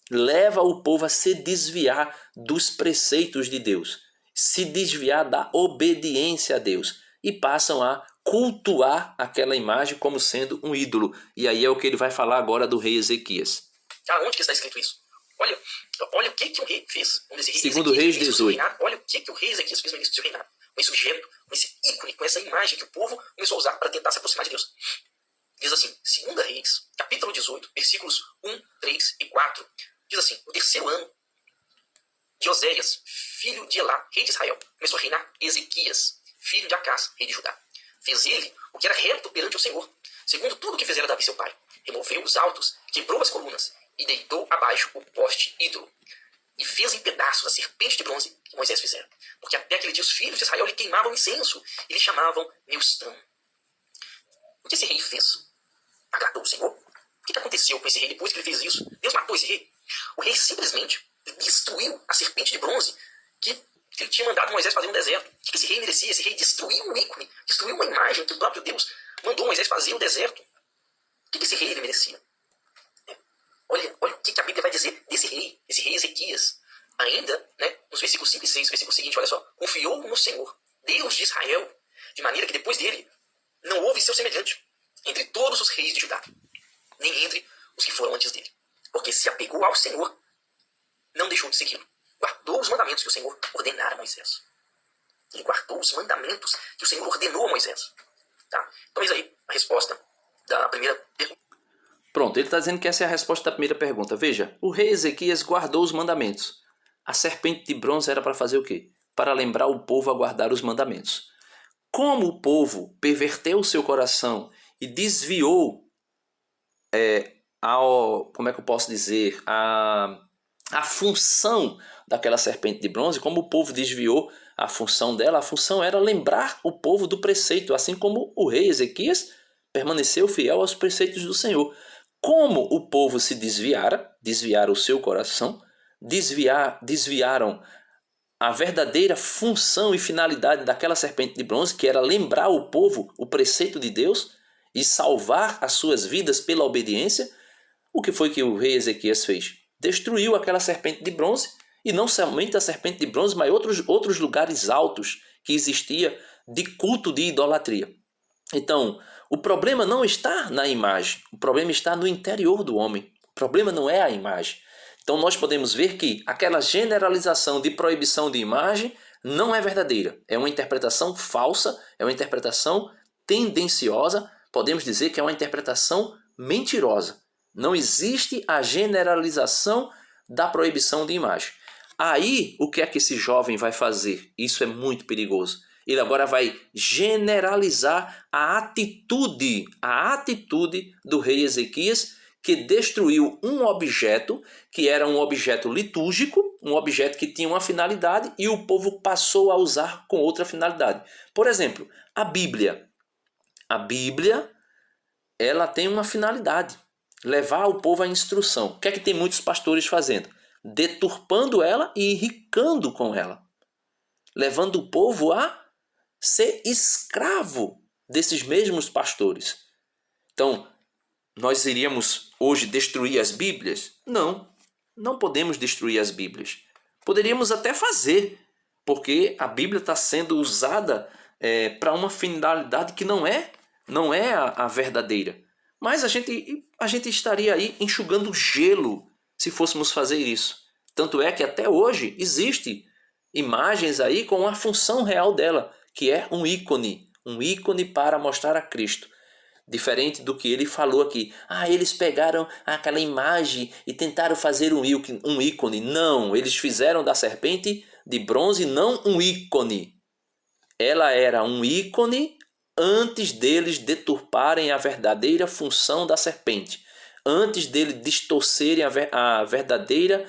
leva o povo a se desviar dos preceitos de Deus, se desviar da obediência a Deus e passam a cultuar aquela imagem como sendo um ídolo. E aí é o que ele vai falar agora do rei Ezequias. Onde que está escrito isso? Olha o que o rei fez. Segundo Reis 18. Olha o que o rei Ezequias fez no início do seu reinado. Com esse objeto, com esse ícone, com essa imagem que o povo começou a usar para tentar se aproximar de Deus. Diz assim, 2 Reis, capítulo 18, versículos 1, 3 e 4. Diz assim, no 3º ano de Oséias, filho de Elá, rei de Israel, começou a reinar Ezequias, filho de Acás, rei de Judá. Fez ele o que era reto perante o Senhor, segundo tudo o que fizera Davi seu pai. Removeu os altos, quebrou as colunas e deitou abaixo o poste ídolo. E fez em pedaços a serpente de bronze que Moisés fizera. Porque até aquele dia os filhos de Israel lhe queimavam incenso e lhe chamavam Neustã. O que esse rei fez? Agradou o Senhor? O que aconteceu com esse rei depois que ele fez isso? Deus matou esse rei? O rei simplesmente destruiu a serpente de bronze que ele tinha mandado Moisés fazer no deserto. O que esse rei merecia? Esse rei destruiu um ícone, destruiu uma imagem que o próprio Deus mandou Moisés fazer no deserto. O que esse rei ele merecia? Olha o que a Bíblia vai dizer desse rei Ezequias. Ainda, nos versículos 5 e 6, versículo seguinte, olha só. Confiou no Senhor, Deus de Israel, de maneira que depois dele não houve seu semelhante entre todos os reis de Judá, nem entre os que foram antes dele. Porque se apegou ao Senhor, não deixou de segui-lo. Guardou os mandamentos que o Senhor ordenara a Moisés. Ele guardou os mandamentos que o Senhor ordenou a Moisés. Tá? Então, eis aí a resposta da primeira pergunta. Pronto, ele está dizendo que essa é a resposta da primeira pergunta. Veja, o rei Ezequias guardou os mandamentos. A serpente de bronze era para fazer o quê? Para lembrar o povo a guardar os mandamentos. Como o povo perverteu o seu coração e desviou como é que eu posso dizer, a função daquela serpente de bronze, como o povo desviou a função dela, a função era lembrar o povo do preceito, assim como o rei Ezequias permaneceu fiel aos preceitos do Senhor. Como o povo se desviaram o seu coração, desviaram a verdadeira função e finalidade daquela serpente de bronze, que era lembrar o povo o preceito de Deus e salvar as suas vidas pela obediência, o que foi que o rei Ezequias fez? Destruiu aquela serpente de bronze, e não somente a serpente de bronze, mas outros lugares altos que existia de culto de idolatria. Então, o problema não está na imagem, o problema está no interior do homem. O problema não é a imagem. Então nós podemos ver que aquela generalização de proibição de imagem não é verdadeira. É uma interpretação falsa, é uma interpretação tendenciosa, podemos dizer que é uma interpretação mentirosa. Não existe a generalização da proibição de imagem. Aí, o que é que esse jovem vai fazer? Isso é muito perigoso. Ele agora vai generalizar a atitude do rei Ezequias, que destruiu um objeto que era um objeto litúrgico, um objeto que tinha uma finalidade e o povo passou a usar com outra finalidade. Por exemplo, a Bíblia. A Bíblia, ela tem uma finalidade, levar o povo à instrução. O que é que tem muitos pastores fazendo? Deturpando ela e irricando com ela, levando o povo a ser escravo desses mesmos pastores. Então, nós iríamos hoje destruir as Bíblias? Não podemos destruir as Bíblias. Poderíamos até fazer, porque a Bíblia está sendo usada para uma finalidade que não é a verdadeira. Mas a gente estaria aí enxugando gelo se fôssemos fazer isso. Tanto é que até hoje existe imagens aí com a função real dela, que é um ícone para mostrar a Cristo. Diferente do que ele falou aqui. Eles pegaram aquela imagem e tentaram fazer um ícone. Não, eles fizeram da serpente de bronze não um ícone. Ela era um ícone antes deles deturparem a verdadeira função da serpente. Antes deles distorcerem a verdadeira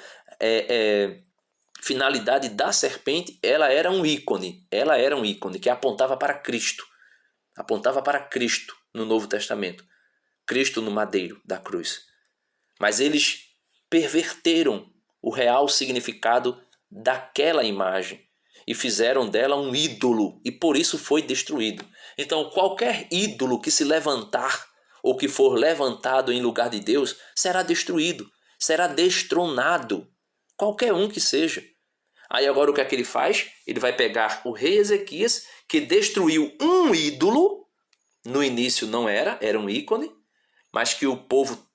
finalidade da serpente, ela era um ícone. Ela era um ícone que apontava para Cristo. Apontava para Cristo no Novo Testamento. Cristo no madeiro da cruz. Mas eles perverteram o real significado daquela imagem e fizeram dela um ídolo, e por isso foi destruído. Então, qualquer ídolo que se levantar ou que for levantado em lugar de Deus será destruído, será destronado, qualquer um que seja. Aí agora o que é que ele faz? Ele vai pegar o rei Ezequias, que destruiu um ídolo, no início não era um ícone, mas que o povo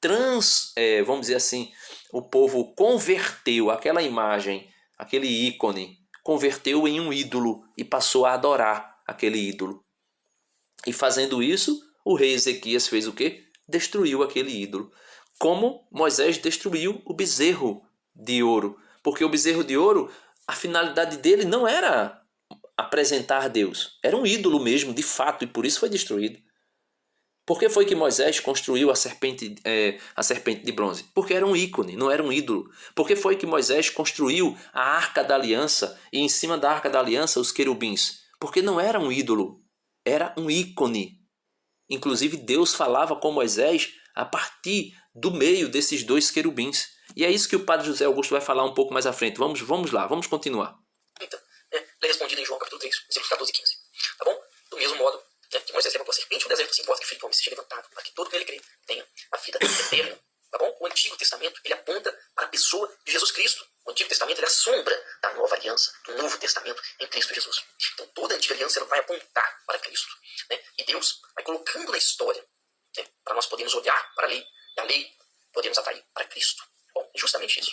vamos dizer assim, o povo converteu aquela imagem, aquele ícone, converteu em um ídolo e passou a adorar aquele ídolo. E fazendo isso, o rei Ezequias fez o quê? Destruiu aquele ídolo. Como Moisés destruiu o bezerro de ouro. Porque o bezerro de ouro, a finalidade dele não era apresentar a Deus. Era um ídolo mesmo, de fato, e por isso foi destruído. Por que foi que Moisés construiu a serpente de bronze? Porque era um ícone, não era um ídolo. Por que foi que Moisés construiu a Arca da Aliança e em cima da Arca da Aliança os querubins? Porque não era um ídolo, era um ícone. Inclusive Deus falava com Moisés a partir do meio desses dois querubins. E é isso que o padre José Augusto vai falar um pouco mais à frente. Vamos lá, vamos continuar. Então, é respondido em João capítulo 3, versículos 14 e 15. Tá bom? Do mesmo modo, que Moisés levantou a serpente no deserto, assim importa que o Filho do Homem seja levantado, para que todo que nele crê tenha a vida eterna. Tá bom? O Antigo Testamento, ele aponta para a pessoa de Jesus Cristo. O Antigo Testamento, ele é a sombra da nova aliança, do Novo Testamento em Cristo Jesus. Então, toda a Antiga Aliança, ela vai apontar para Cristo. Né? E Deus vai colocando na história, né, para nós podermos olhar para a lei, e a lei podemos atrair para Cristo. Bom, é justamente isso.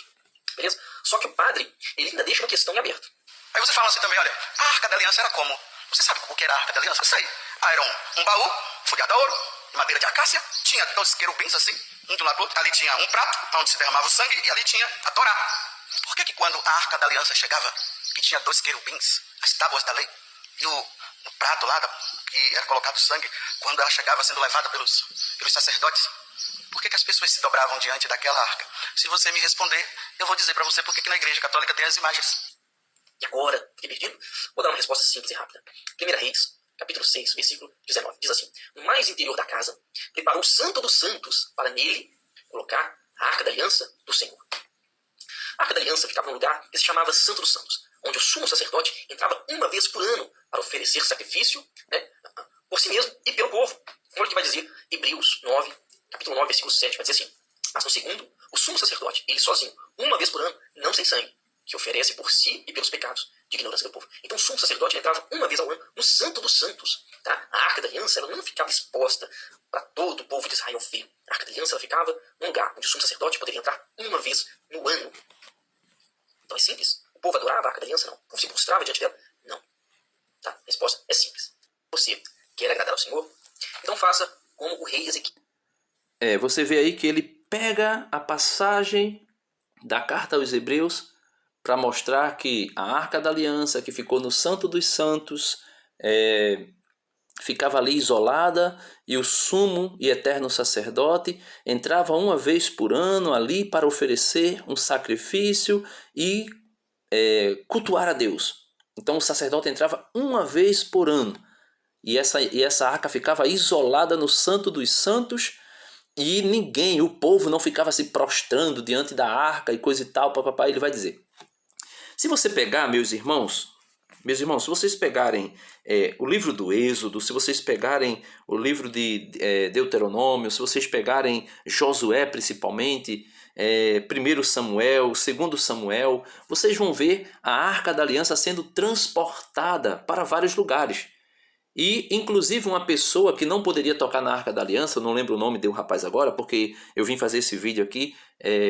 Beleza? Só que o padre, ele ainda deixa uma questão em aberto. Aí você fala assim também, olha, a Arca da Aliança era como? Você sabe o que era a Arca da Aliança? Eu sei. Era um baú folhado a ouro, de madeira de acácia, tinha 2 querubins assim, um do lado do outro, ali tinha um prato, onde se derramava o sangue, e ali tinha a Torá. Por que quando a Arca da Aliança chegava, que tinha 2 querubins, as tábuas da lei, e o prato lá, que era colocado sangue, quando ela chegava sendo levada pelos sacerdotes, por que as pessoas se dobravam diante daquela arca? Se você me responder, eu vou dizer para você por que na Igreja Católica tem as imagens. E agora, fiquei perdido? Vou dar uma resposta simples e rápida. 1 Reis, capítulo 6, versículo 19. Diz assim: no mais interior da casa, preparou o Santo dos Santos para nele colocar a Arca da Aliança do Senhor. A Arca da Aliança ficava num lugar que se chamava Santo dos Santos, onde o sumo sacerdote entrava uma vez por ano para oferecer sacrifício, né, por si mesmo e pelo povo. Olha o que vai dizer Hebreus 9, capítulo 9, versículo 7. Vai dizer assim: mas no segundo, o sumo sacerdote, ele sozinho, uma vez por ano, não sem sangue, que oferece por si e pelos pecados de ignorância do povo. Então o sumo sacerdote entrava uma vez ao ano no Santo dos Santos. Tá? A Arca da Aliança, ela não ficava exposta para todo o povo de Israel ver. A Arca da Aliança, ela ficava num lugar onde o sumo sacerdote poderia entrar uma vez no ano. Então é simples. O povo adorava a Arca da Aliança? Não. O povo se prostrava diante dela? Não. Tá? A resposta é simples. Você quer agradar ao Senhor? Então faça como o rei Ezequias. Você vê aí que ele pega a passagem da carta aos Hebreus para mostrar que a Arca da Aliança, que ficou no Santo dos Santos, ficava ali isolada, e o sumo e eterno sacerdote entrava uma vez por ano ali para oferecer um sacrifício e cultuar a Deus. Então o sacerdote entrava uma vez por ano, e essa arca ficava isolada no Santo dos Santos, e o povo não ficava se prostrando diante da arca e coisa e tal, papapá. Ele vai dizer: se você pegar, meus irmãos, se vocês pegarem o livro do Êxodo, se vocês pegarem o livro de Deuteronômio, se vocês pegarem Josué principalmente, 1 Samuel, 2 Samuel, vocês vão ver a Arca da Aliança sendo transportada para vários lugares. E, inclusive, uma pessoa que não poderia tocar na Arca da Aliança, eu não lembro o nome do rapaz agora, porque eu vim fazer esse vídeo aqui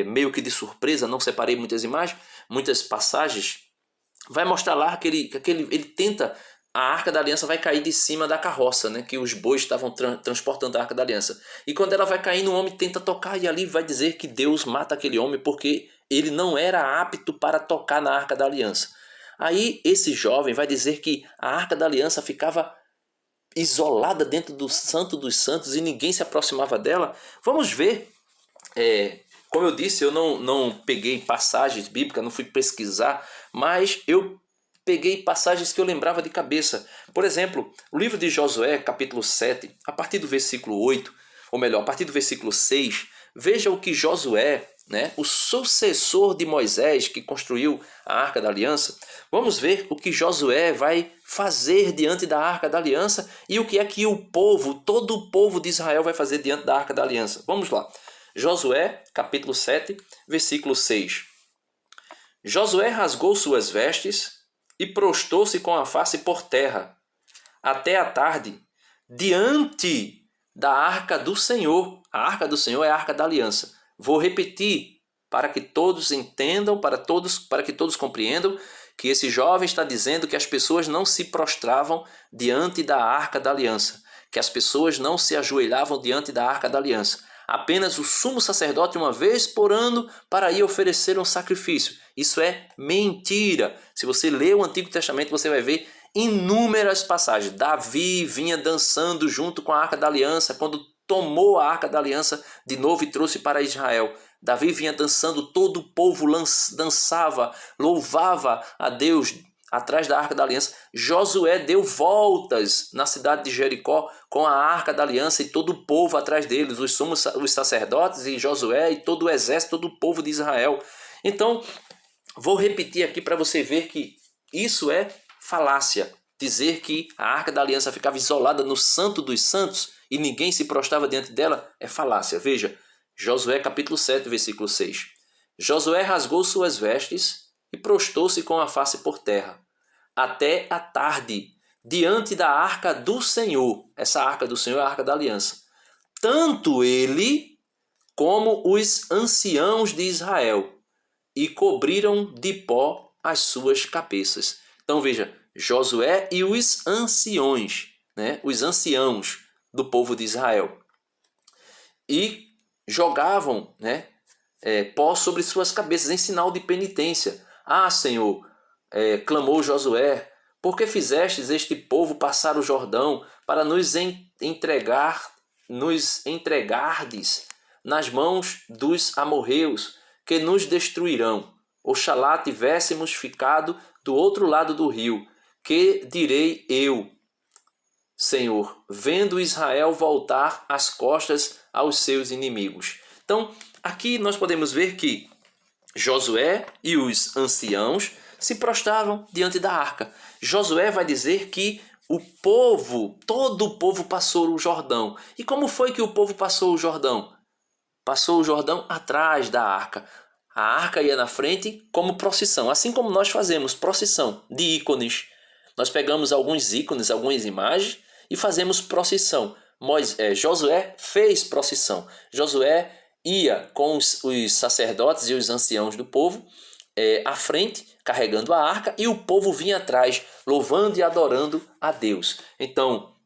meio que de surpresa, não separei muitas imagens, muitas passagens. Vai mostrar lá que ele tenta, a Arca da Aliança vai cair de cima da carroça, né, que os bois estavam transportando a Arca da Aliança. E quando ela vai caindo, o homem tenta tocar e ali vai dizer que Deus mata aquele homem porque ele não era apto para tocar na Arca da Aliança. Aí esse jovem vai dizer que a Arca da Aliança ficava isolada dentro do Santo dos Santos e ninguém se aproximava dela. Vamos ver. Como eu disse, eu não peguei passagens bíblicas, não fui pesquisar, mas eu peguei passagens que eu lembrava de cabeça. Por exemplo, o livro de Josué, capítulo 7, a partir do versículo 8, ou melhor, a partir do versículo 6, veja o que Josué, né, o sucessor de Moisés, que construiu a Arca da Aliança, vamos ver o que Josué vai fazer diante da Arca da Aliança e o que é que todo o povo de Israel vai fazer diante da Arca da Aliança. Vamos lá. Josué, capítulo 7, versículo 6. Josué rasgou suas vestes e prostou-se com a face por terra, até a tarde, diante da Arca do Senhor. A Arca do Senhor é a Arca da Aliança. Vou repetir para que todos entendam, para que todos compreendam que esse jovem está dizendo que as pessoas não se prostravam diante da Arca da Aliança, que as pessoas não se ajoelhavam diante da Arca da Aliança. Apenas o sumo sacerdote, uma vez por ano, para ir oferecer um sacrifício. Isso é mentira. Se você ler o Antigo Testamento, você vai ver inúmeras passagens. Davi vinha dançando junto com a Arca da Aliança, quando tomou a Arca da Aliança de novo e trouxe para Israel. Davi vinha dançando, todo o povo dançava, louvava a Deus atrás da Arca da Aliança. Josué deu voltas na cidade de Jericó com a Arca da Aliança e todo o povo atrás deles, os sacerdotes e Josué e todo o exército, todo o povo de Israel. Então, vou repetir aqui para você ver que isso é falácia. Dizer que a Arca da Aliança ficava isolada no Santo dos Santos e ninguém se prostrava diante dela é falácia. Veja, Josué capítulo 7, versículo 6. Josué rasgou suas vestes e prostou-se com a face por terra, até a tarde, diante da Arca do Senhor. Essa Arca do Senhor é a Arca da Aliança. Tanto ele como os anciãos de Israel, e cobriram de pó as suas cabeças. Então veja, Josué e os anciões, né? Os anciãos do povo de Israel. E jogavam, né, pó sobre suas cabeças em sinal de penitência. Ah, Senhor, clamou Josué, por que fizestes este povo passar o Jordão para nos entregardes nas mãos dos amorreus, que nos destruirão? Oxalá tivéssemos ficado do outro lado do rio. Que direi eu, Senhor, vendo Israel voltar as costas aos seus inimigos? Então, aqui nós podemos ver que Josué e os anciãos se prostravam diante da arca. Josué vai dizer que todo o povo passou o Jordão. E como foi que o povo passou o Jordão? Passou o Jordão atrás da arca. A arca ia na frente como procissão, assim como nós fazemos procissão de ícones. Nós pegamos alguns ícones, algumas imagens e fazemos procissão. Josué fez procissão. Josué ia com os sacerdotes e os anciãos do povo à frente, carregando a arca, e o povo vinha atrás, louvando e adorando a Deus. Então,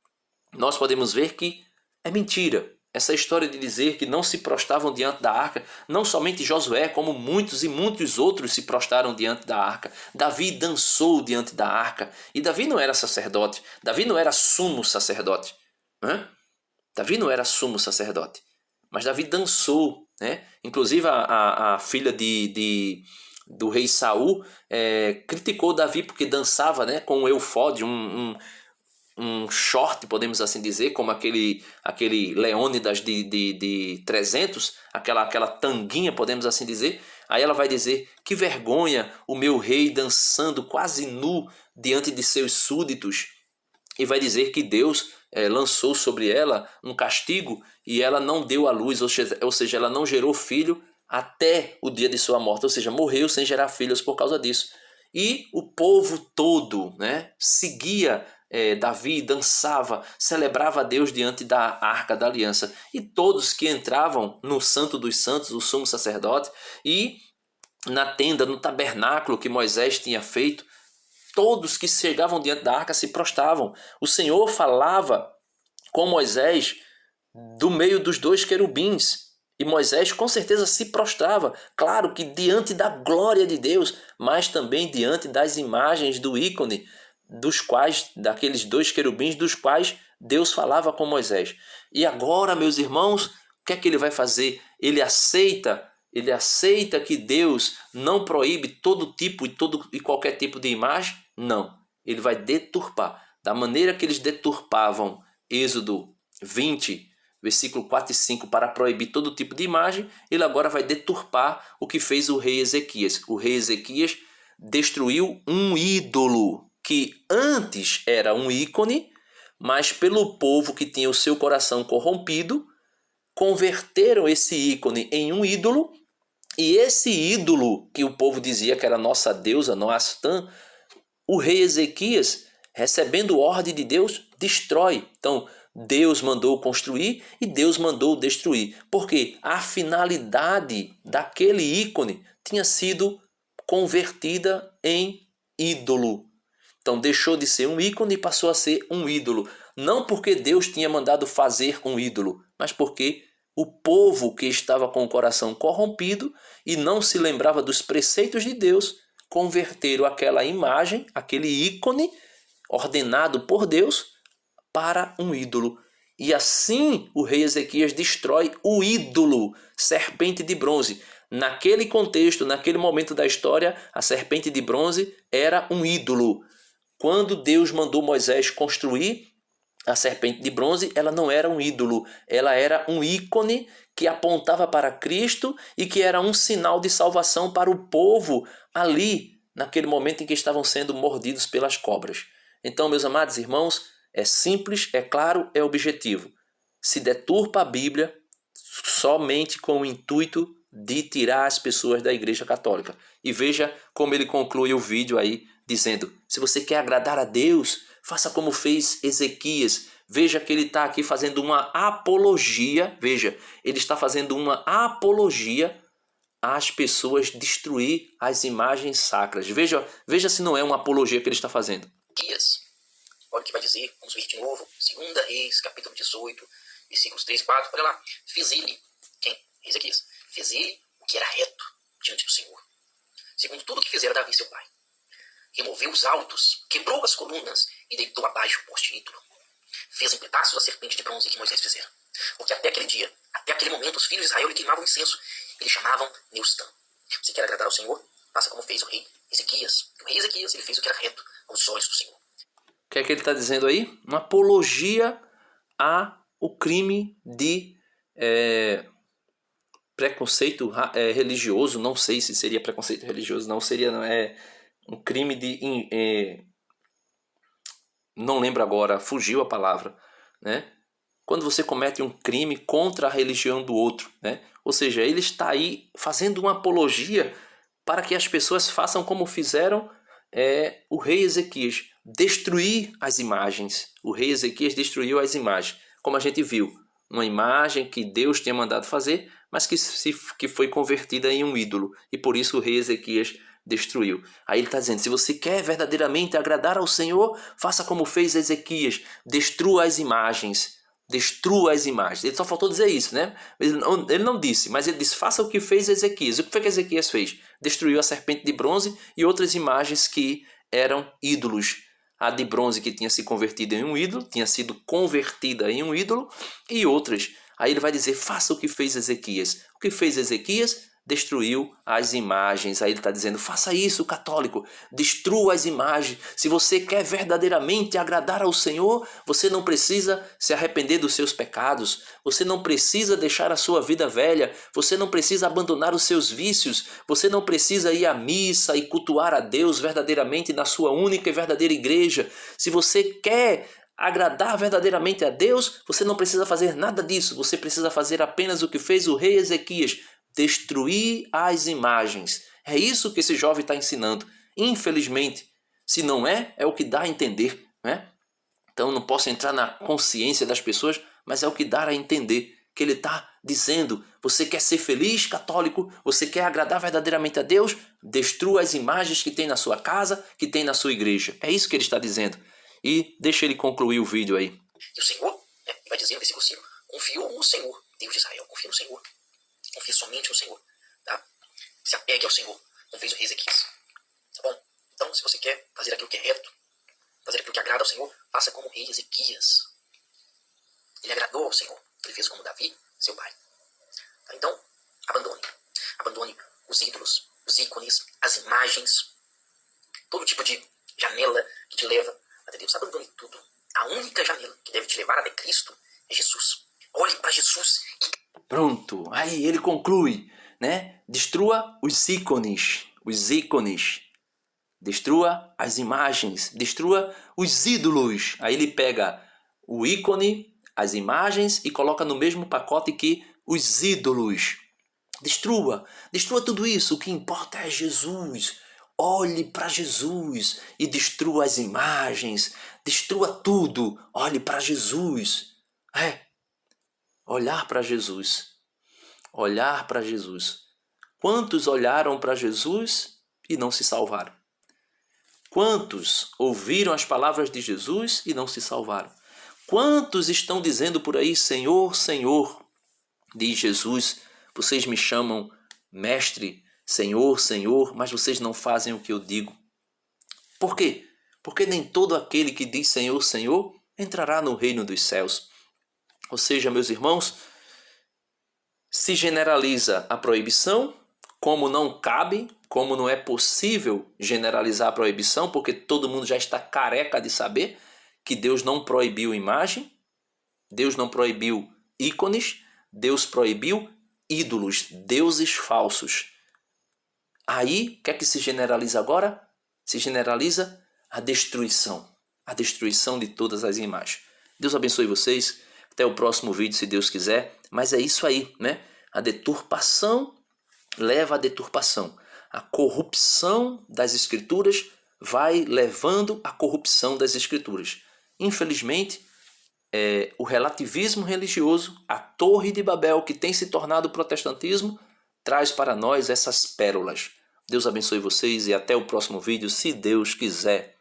nós podemos ver que é mentira essa história de dizer que não se prostravam diante da arca. Não somente Josué, como muitos e muitos outros se prostraram diante da arca. Davi dançou diante da arca. E Davi não era sacerdote. Davi não era sumo sacerdote. Davi não era sumo sacerdote. Mas Davi dançou, né? Inclusive a filha do rei Saul criticou Davi porque dançava, né, com um eufode, um short, podemos assim dizer, como aquele Leônidas de 300, aquela tanguinha, podemos assim dizer. Aí ela vai dizer: que vergonha o meu rei dançando quase nu diante de seus súditos. E vai dizer que Deus lançou sobre ela um castigo e ela não deu à luz, ou seja, ela não gerou filho até o dia de sua morte, ou seja, morreu sem gerar filhos por causa disso. E o povo todo, né, seguia Davi dançava, celebrava a Deus diante da Arca da Aliança. E todos que entravam no Santo dos Santos, o sumo sacerdote, e na tenda, no tabernáculo que Moisés tinha feito, todos que chegavam diante da arca se prostravam. O Senhor falava com Moisés do meio dos dois querubins. E Moisés com certeza se prostrava, claro que diante da glória de Deus, mas também diante das imagens do ícone, daqueles dois querubins, dos quais Deus falava com Moisés. E agora, meus irmãos, o que é que ele vai fazer? Ele aceita que Deus não proíbe todo tipo e qualquer tipo de imagem? Não, ele vai deturpar. Da maneira que eles deturpavam Êxodo 20, versículo 4 e 5, para proibir todo tipo de imagem, ele agora vai deturpar o que fez o rei Ezequias. O rei Ezequias destruiu um ídolo que antes era um ícone, mas pelo povo que tinha o seu coração corrompido, converteram esse ícone em um ídolo, e esse ídolo que o povo dizia que era nossa deusa, Noastã, o rei Ezequias, recebendo ordem de Deus, destrói. Então, Deus mandou construir e Deus mandou destruir. Porque a finalidade daquele ícone tinha sido convertida em ídolo. Então deixou de ser um ícone e passou a ser um ídolo. Não porque Deus tinha mandado fazer um ídolo, mas porque o povo que estava com o coração corrompido e não se lembrava dos preceitos de Deus, converteram aquela imagem, aquele ícone ordenado por Deus, para um ídolo. E assim o rei Ezequias destrói o ídolo, serpente de bronze. Naquele contexto, naquele momento da história, a serpente de bronze era um ídolo. Quando Deus mandou Moisés construir a serpente de bronze, ela não era um ídolo, ela era um ícone que apontava para Cristo e que era um sinal de salvação para o povo ali, naquele momento em que estavam sendo mordidos pelas cobras. Então, meus amados irmãos, é simples, é claro, é objetivo. Se deturpa a Bíblia somente com o intuito de tirar as pessoas da Igreja Católica. E veja como ele conclui o vídeo aí, dizendo: se você quer agradar a Deus, faça como fez Ezequias. Veja que ele está aqui fazendo uma apologia. Veja, ele está fazendo uma apologia às pessoas destruir as imagens sacras. Veja se não é uma apologia que ele está fazendo. Olha o que vai dizer, vamos ver de novo, 2 Reis, capítulo 18, versículos 3 e 4, olha lá. Fez ele, quem? Ezequias, fez ele o que era reto diante do Senhor, segundo tudo que fizera Davi seu pai. Removeu os altos, quebrou as colunas e deitou abaixo o poste ídolo. Fez em pedaços a serpente de bronze que Moisés fizera. Porque até aquele dia, até aquele momento, os filhos de Israel lhe queimavam incenso. Eles chamavam Neustã. Você quer agradar ao Senhor? Faça como fez o rei Ezequias. O rei Ezequias, ele fez o que era reto aos olhos do Senhor. O que é que ele está dizendo aí? Uma apologia ao crime de preconceito religioso. Não sei se seria preconceito religioso, não seria, não é um crime de... não lembro agora, fugiu a palavra, né? Quando você comete um crime contra a religião do outro, né? Ou seja, ele está aí fazendo uma apologia para que as pessoas façam como fizeram o rei Ezequias, destruir as imagens. O rei Ezequias destruiu as imagens, como a gente viu, uma imagem que Deus tinha mandado fazer, mas que foi convertida em um ídolo, e por isso o rei Ezequias destruiu. Aí ele está dizendo: se você quer verdadeiramente agradar ao Senhor, faça como fez Ezequias, destrua as imagens. Destrua as imagens. Ele só faltou dizer isso, né? Ele não disse, mas ele disse: faça o que fez Ezequias. O que foi que Ezequias fez? Destruiu a serpente de bronze e outras imagens que eram ídolos. A de bronze que tinha se convertido em um ídolo, tinha sido convertida em um ídolo, e outras. Aí ele vai dizer: faça o que fez Ezequias. O que fez Ezequias? Destruiu as imagens. Aí ele está dizendo: faça isso, católico, destrua as imagens. Se você quer verdadeiramente agradar ao Senhor, você não precisa se arrepender dos seus pecados, você não precisa deixar a sua vida velha, você não precisa abandonar os seus vícios, você não precisa ir à missa e cultuar a Deus verdadeiramente na sua única e verdadeira igreja. Se você quer agradar verdadeiramente a Deus, você não precisa fazer nada disso, você precisa fazer apenas o que fez o rei Ezequias: destruir as imagens. É isso que esse jovem está ensinando. Infelizmente, se não é o que dá a entender, né? Então não posso entrar na consciência das pessoas, mas é o que dá a entender que ele está dizendo: você quer ser feliz, católico? Você quer agradar verdadeiramente a Deus? Destrua as imagens que tem na sua casa, que tem na sua igreja. É isso que ele está dizendo. E deixa ele concluir o vídeo aí. E o Senhor, vai dizer no versículo 5, confiou no Senhor, Deus de Israel, confia no Senhor. Confia somente no Senhor. Tá? Se apegue ao Senhor, como fez o rei Ezequias. Tá bom? Então, se você quer fazer aquilo que é reto, fazer aquilo que agrada ao Senhor, faça como o rei Ezequias. Ele agradou ao Senhor. Ele fez como Davi, seu pai. Tá? Então, abandone. Abandone os ídolos, os ícones, as imagens, todo tipo de janela que te leva até Deus. Abandone tudo. A única janela que deve te levar até Cristo é Jesus. Olhe para Jesus e... Pronto. Aí ele conclui, né? Destrua os ícones. Os ícones. Destrua as imagens. Destrua os ídolos. Aí ele pega o ícone, as imagens e coloca no mesmo pacote que os ídolos. Destrua tudo isso. O que importa é Jesus. Olhe para Jesus e destrua as imagens. Destrua tudo. Olhe para Jesus. Olhar para Jesus. Olhar para Jesus. Quantos olharam para Jesus e não se salvaram? Quantos ouviram as palavras de Jesus e não se salvaram? Quantos estão dizendo por aí: Senhor, Senhor? Diz Jesus: vocês me chamam mestre, Senhor, Senhor, mas vocês não fazem o que eu digo. Por quê? Porque nem todo aquele que diz Senhor, Senhor entrará no reino dos céus. Ou seja, meus irmãos, se generaliza a proibição, como não cabe, como não é possível generalizar a proibição, porque todo mundo já está careca de saber que Deus não proibiu imagem, Deus não proibiu ícones, Deus proibiu ídolos, deuses falsos. Aí, o que é que se generaliza agora? Se generaliza a destruição de todas as imagens. Deus abençoe vocês, até o próximo vídeo, se Deus quiser, mas é isso aí, né? A deturpação leva à deturpação. A corrupção das escrituras vai levando à corrupção das escrituras. Infelizmente, o relativismo religioso, a Torre de Babel, que tem se tornado o protestantismo, traz para nós essas pérolas. Deus abençoe vocês e até o próximo vídeo, se Deus quiser.